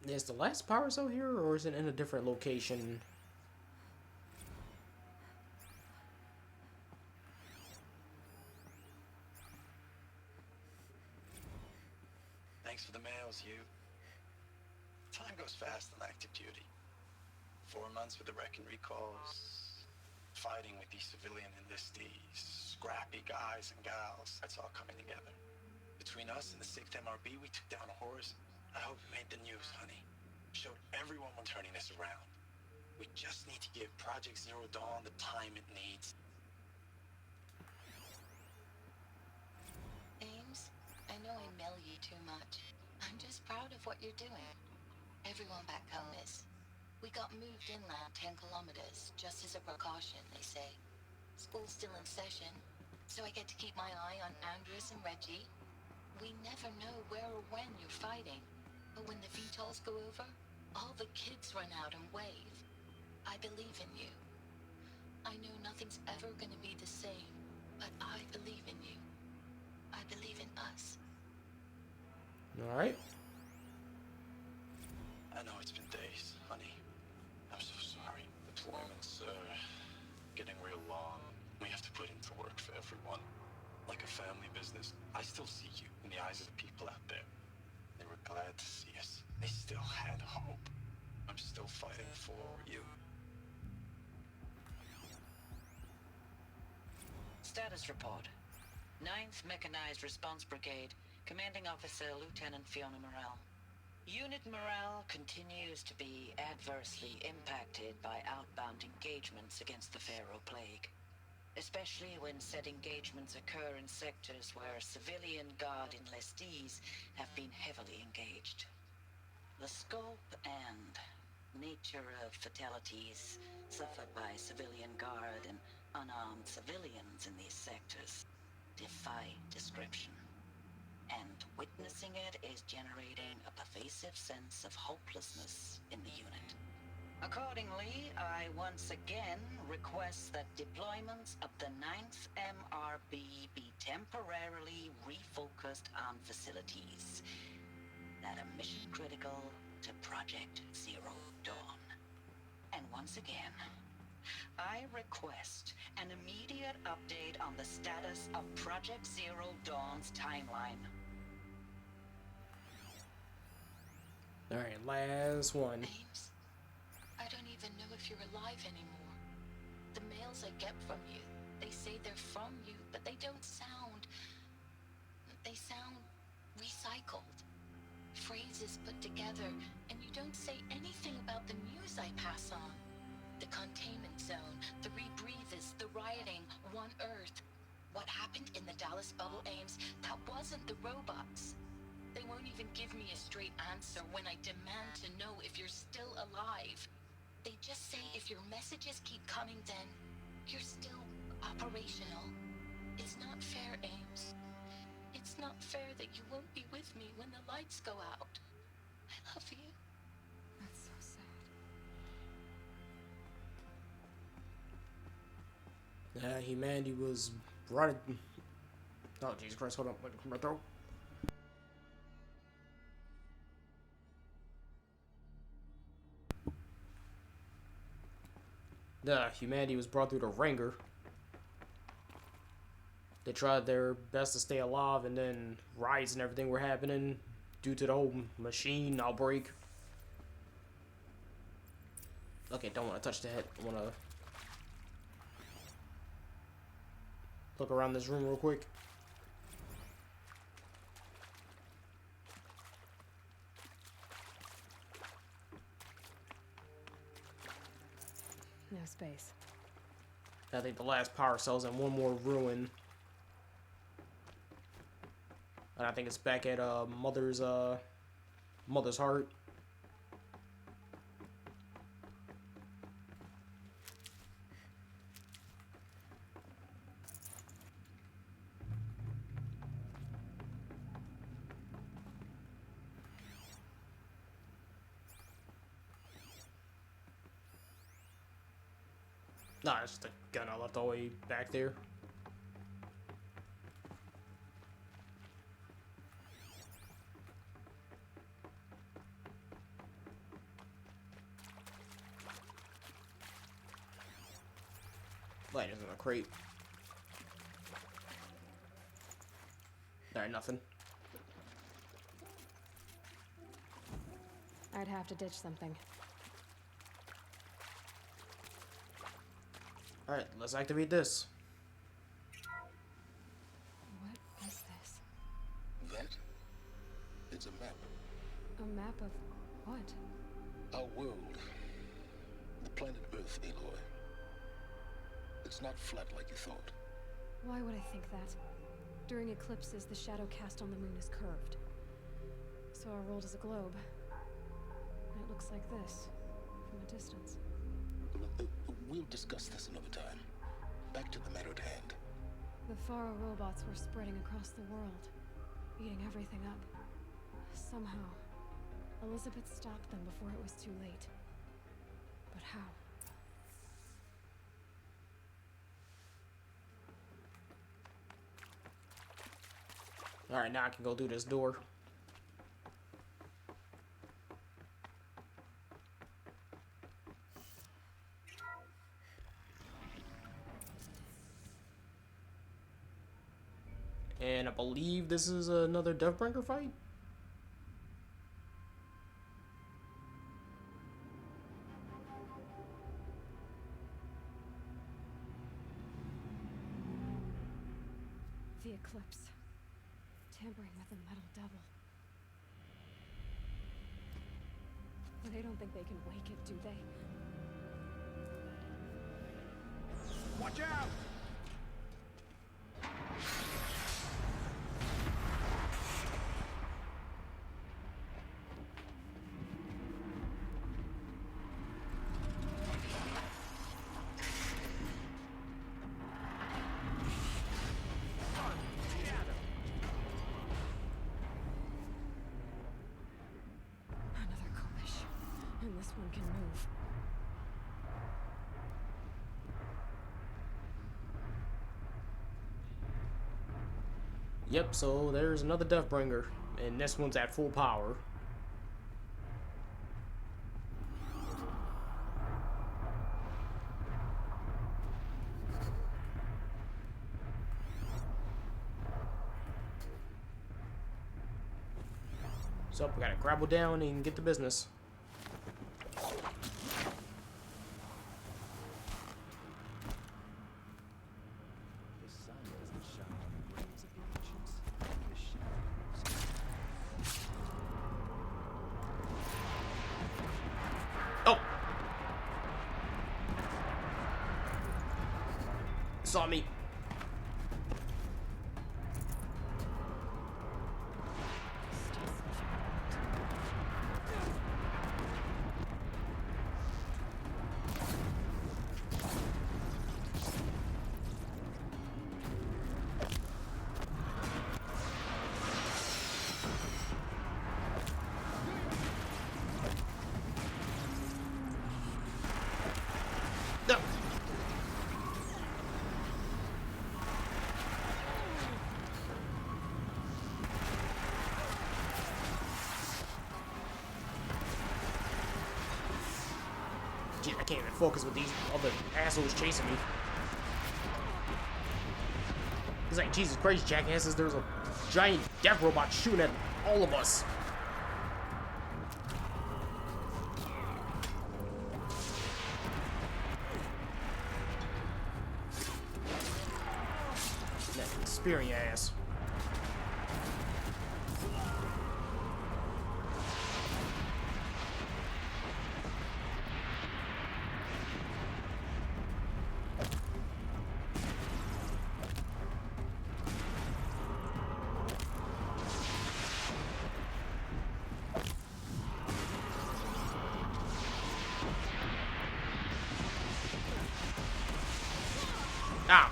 Is the last power cell here, or is it in a different location? Thanks for the mails, you. Time goes fast on active duty. 4 months with the wreck and recalls, fighting with these civilian enlistees, scrappy guys and gals. That's all coming together. Between us and the 6th MRB, we took down a horse. I hope it made the news, honey. Showed everyone we're turning this around. We just need to give Project Zero Dawn the time it needs. Ames, I know I mail you too much. I'm just proud of what you're doing. Everyone back home is. We got moved inland 10 kilometers, just as a precaution, they say. School's still in session, so I get to keep my eye on Andres and Reggie. We never know where or when you're fighting, but when the VTOLs go over, all the kids run out and wave. I believe in you. I know nothing's ever gonna be the same, but I believe in you. I believe in us. Alright. I know it's been days, honey. I'm so sorry. Deployments are getting real long. We have to put into work for everyone. Like a family business. I still see you in the eyes of the people out there. They were glad to see us. They still had hope. Status report. 9th Mechanized Response Brigade, Commanding Officer Lieutenant Fiona Morrell. Unit morale continues to be adversely impacted by outbound engagements against the Pharaoh Plague, especially when said engagements occur in sectors where civilian Guard enlistees have been heavily engaged. The scope and nature of fatalities suffered by civilian Guard and unarmed civilians in these sectors defy description. And witnessing it is generating a pervasive sense of hopelessness in the unit. Accordingly, I once again request that deployments of the 9th MRB be temporarily refocused on facilities that are mission critical to Project Zero Dawn. And once again, I request an immediate update on the status of Project Zero Dawn's timeline. Alright, last one. Ames, I don't even know if you're alive anymore. The mails I get from you, they say they're from you, but they don't sound... They sound recycled. Phrases put together, and you don't say anything about the news I pass on. The containment zone, the rebreathers, the rioting, One Earth. What happened in the Dallas bubble, Ames, that wasn't the robots. They won't even give me a straight answer when I demand to know if you're still alive. They just say if your messages keep coming, then you're still operational. It's not fair, Ames. It's not fair that you won't be with me when the lights go out. I love you. That's so sad. Humanity was brought. Oh, Jesus Christ, hold on. My throat. Humanity was brought through the ringer. They tried their best to stay alive, and then riots and everything were happening due to the whole machine outbreak. Okay, don't want to touch the head. I want to look around this room real quick. No space. I think the last power cell's in one more ruin. And I think it's back at Mother's heart. Nah, it's just a gun I left all the way back there. Light is in a crate. Alright, nothing. I'd have to ditch something. Alright, let's activate this. What is this? That? It's a map. A map of what? Our world. The planet Earth, Aloy. It's not flat like you thought. Why would I think that? During eclipses, the shadow cast on the moon is curved. So our world is a globe. And it looks like this, from a distance. We'll discuss this another time. Back to the matter at hand. The Faro robots were spreading across the world, eating everything up. Somehow, Elizabeth stopped them before it was too late. But how? Alright, now I can go through this door. And I believe this is another Deathbringer fight? The eclipse. Tampering with the metal devil. But they don't think they can wake it, do they? Watch out! Another Kolish. And this one can move. Yep, so there's another Deathbringer, and this one's at full power. So we gotta grapple down and get to business. The sun doesn't shine on the graves of the ancients. The shadows. Oh! Saw me. No. Gee, I can't even focus with these other assholes chasing me. It's like, Jesus Christ, jackasses, there's a giant death robot shooting at all of us. That spear in your ass. Ow.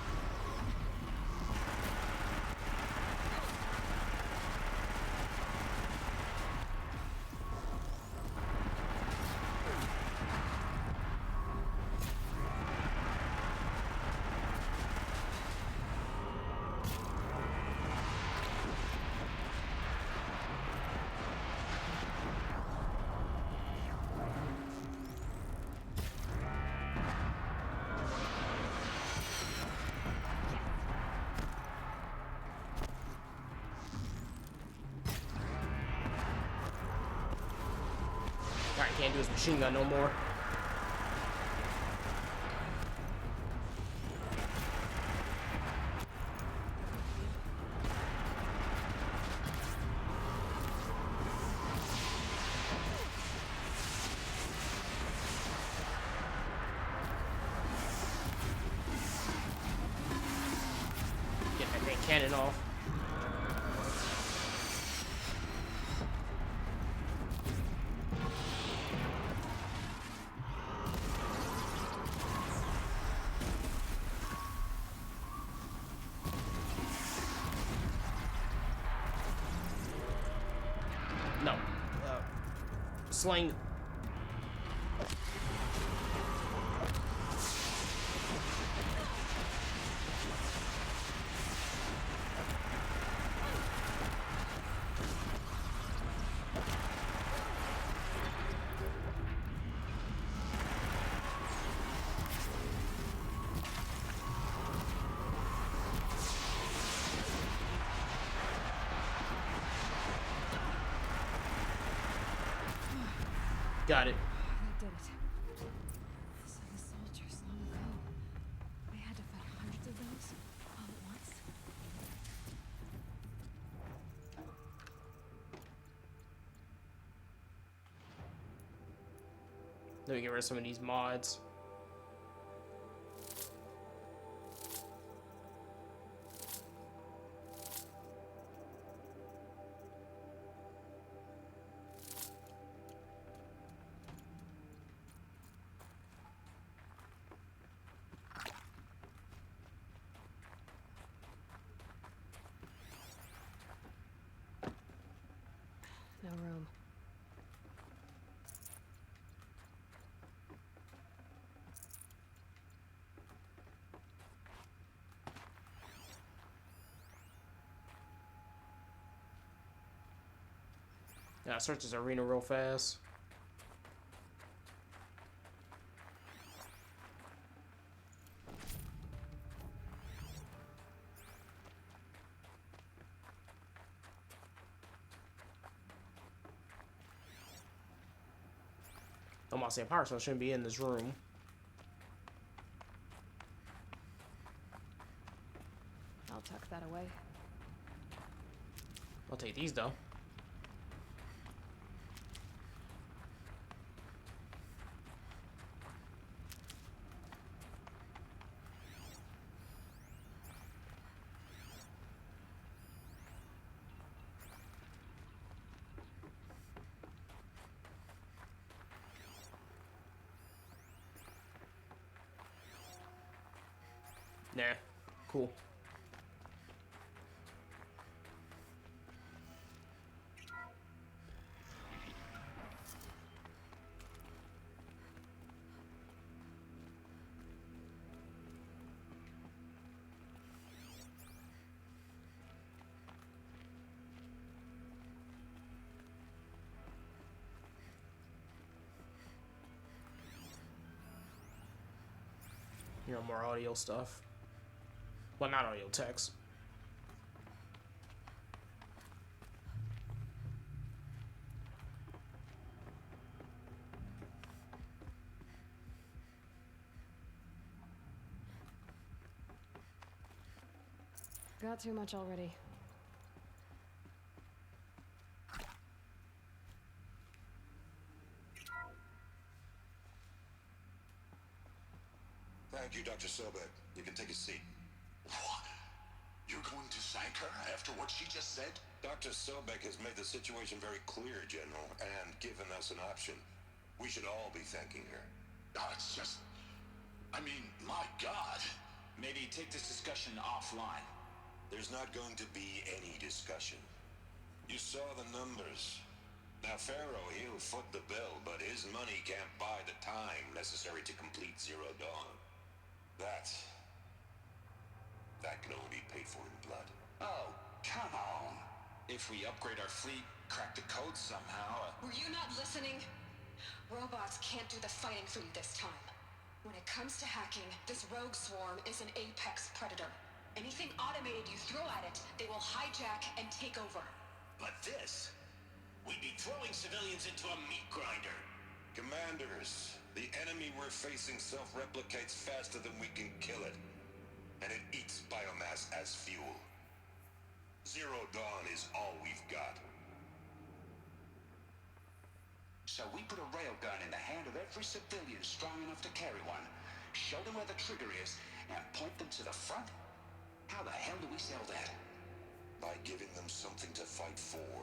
Alright, can't do his machine gun no more. Get that dang cannon off. No. Sling. Got it. That did it. So the soldiers long ago, they had to fight hundreds of those all at once. Let me get rid of some of these mods. No room. Yeah, I search this arena real fast. I'm about to say power cell shouldn't be in this room. I'll tuck that away. I'll take these though. Nah, cool. You know, more audio stuff. Well, not audio, text. Got too much already. Thank you, Dr. Sobek. You can take a seat. What? You're going to thank her after what she just said? Dr. Sobek has made the situation very clear, General, and given us an option. We should all be thanking her. No, it's just... I mean, my God. Maybe take this discussion offline. There's not going to be any discussion. You saw the numbers. Now, Pharaoh, he'll foot the bill, but his money can't buy the time necessary to complete Zero Dawn. That can only be paid for in blood. Oh, come on. If we upgrade our fleet, crack the code somehow... Were you not listening? Robots can't do the fighting for you this time. When it comes to hacking, this rogue swarm is an apex predator. Anything automated you throw at it, they will hijack and take over. But this? We'd be throwing civilians into a meat grinder. Commanders, the enemy we're facing self-replicates faster than we can kill it. And it eats biomass as fuel. Zero Dawn is all we've got. So we put a railgun in the hand of every civilian strong enough to carry one, show them where the trigger is, and point them to the front? How the hell do we sell that? By giving them something to fight for.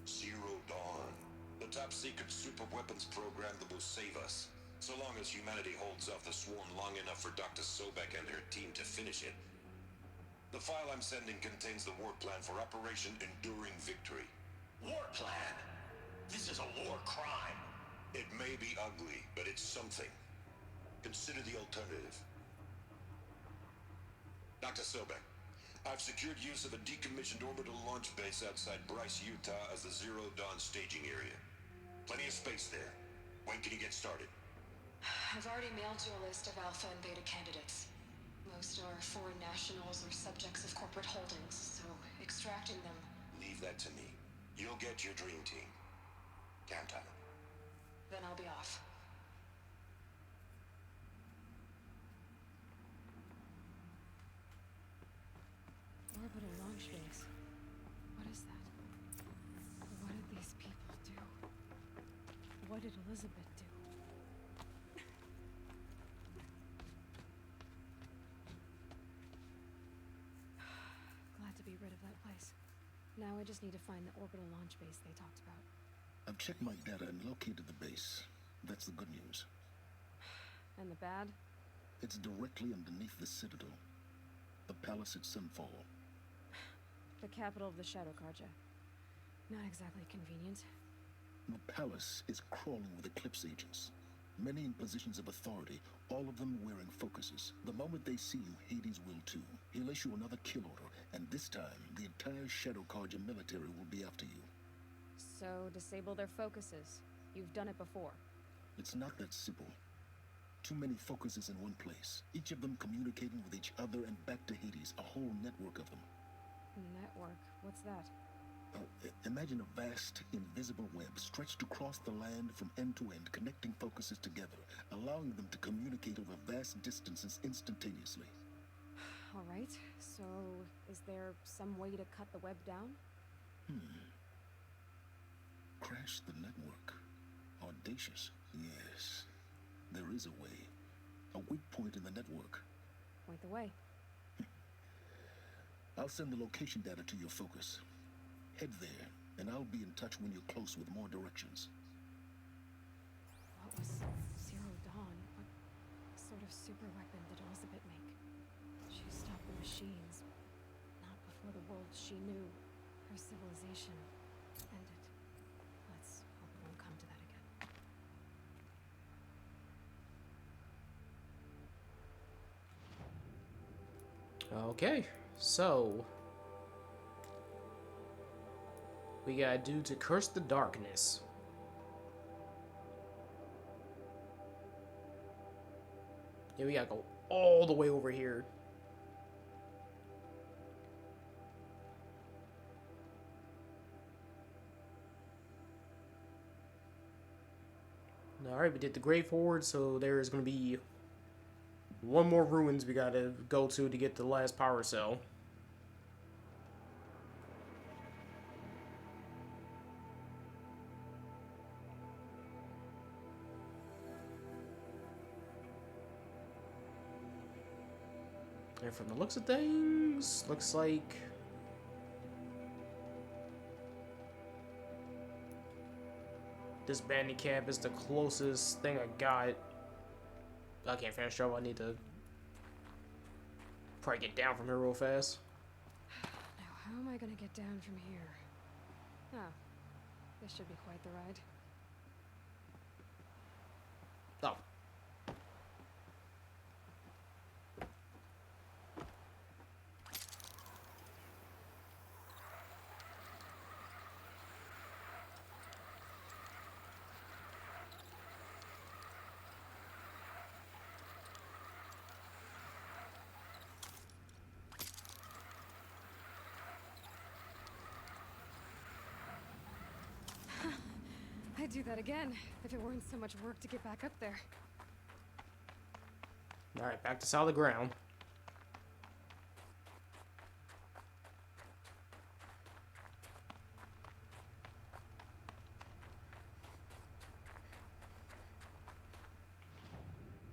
Zero Dawn. The top-secret super weapons program that will save us. So long as humanity holds off the swarm long enough for Dr. Sobek and her team to finish it. The file I'm sending contains the war plan for Operation Enduring Victory. War plan? This is a war crime. It may be ugly, but it's something. Consider the alternative. Dr. Sobek, I've secured use of a decommissioned orbital launch base outside Bryce, Utah as the Zero Dawn staging area. Plenty of space there. When can you get started? I've already mailed you a list of alpha and beta candidates. Most are foreign nationals or subjects of corporate holdings, so extracting them... Leave that to me. You'll get your dream team. Count on it. Then I'll be off. Orbital launch base. What is that? What did these people do? What did Elizabeth do? rid of that place. Now I just need to find the orbital launch base they talked about. I've checked my data and located the base. That's the good news. And the bad? It's directly underneath the Citadel. The palace at Sunfall. The capital of the Shadow Carja. Not exactly convenient. The palace is crawling with Eclipse agents. Many in positions of authority, all of them wearing focuses. The moment they see you, Hades will too. He'll issue another kill order, and this time, the entire Shadow Carja military will be after you. So, disable their focuses. You've done it before. It's not that simple. Too many focuses in one place, each of them communicating with each other and back to Hades, a whole network of them. Network? What's that? Imagine a vast, invisible web stretched across the land from end to end, connecting focuses together, allowing them to communicate over vast distances instantaneously. All right, so is there some way to cut the web down? Crash the network. Audacious. Yes, there is a way. A weak point in the network. Point the way. I'll send the location data to your focus. Head there, and I'll be in touch when you're close with more directions. What was Zero Dawn? What sort of super weapon did Elizabeth make? She stopped the machines. Not before the world she knew. Her civilization ended. Let's hope it won't come to that again. Okay, so we gotta do to curse the darkness. Yeah, we gotta go all the way over here. Alright, we did the Grave Horde, so there's gonna be one more ruins we gotta go to get the last power cell. And from the looks of things, looks like this bandit camp is the closest thing I got. I can't finish trouble. I need to probably get down from here real fast. Now, how am I gonna get down from here? Oh, this should be quite the ride. Oh. I'd do that again, if it weren't so much work to get back up there. Alright, back to solid ground.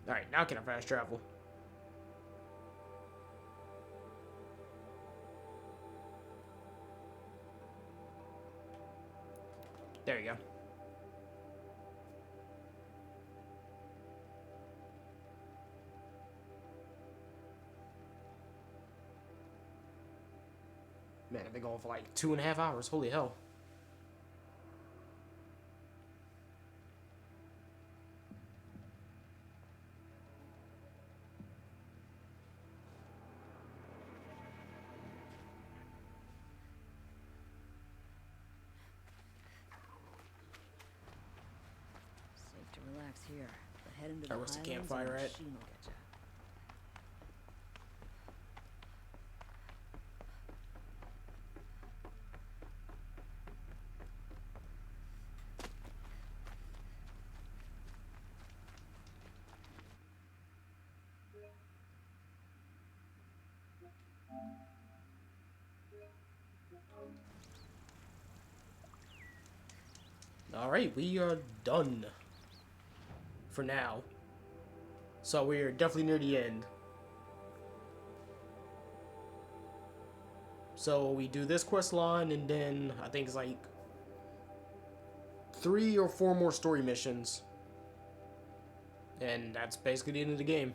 Alright, now can I fast travel? There you go. Man, I've been going for like 2.5 hours. Holy hell. Safe to relax here. But head into the Where's the highlands and campfire the at? machine will get ya. Alright, we are done. For now. So we are definitely near the end. So we do this quest line, and then I think it's like 3 or 4 more story missions. And that's basically the end of the game.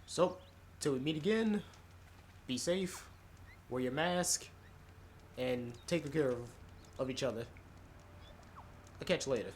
So, till we meet again, be safe, wear your mask, and take good care of each other. I'll catch you later.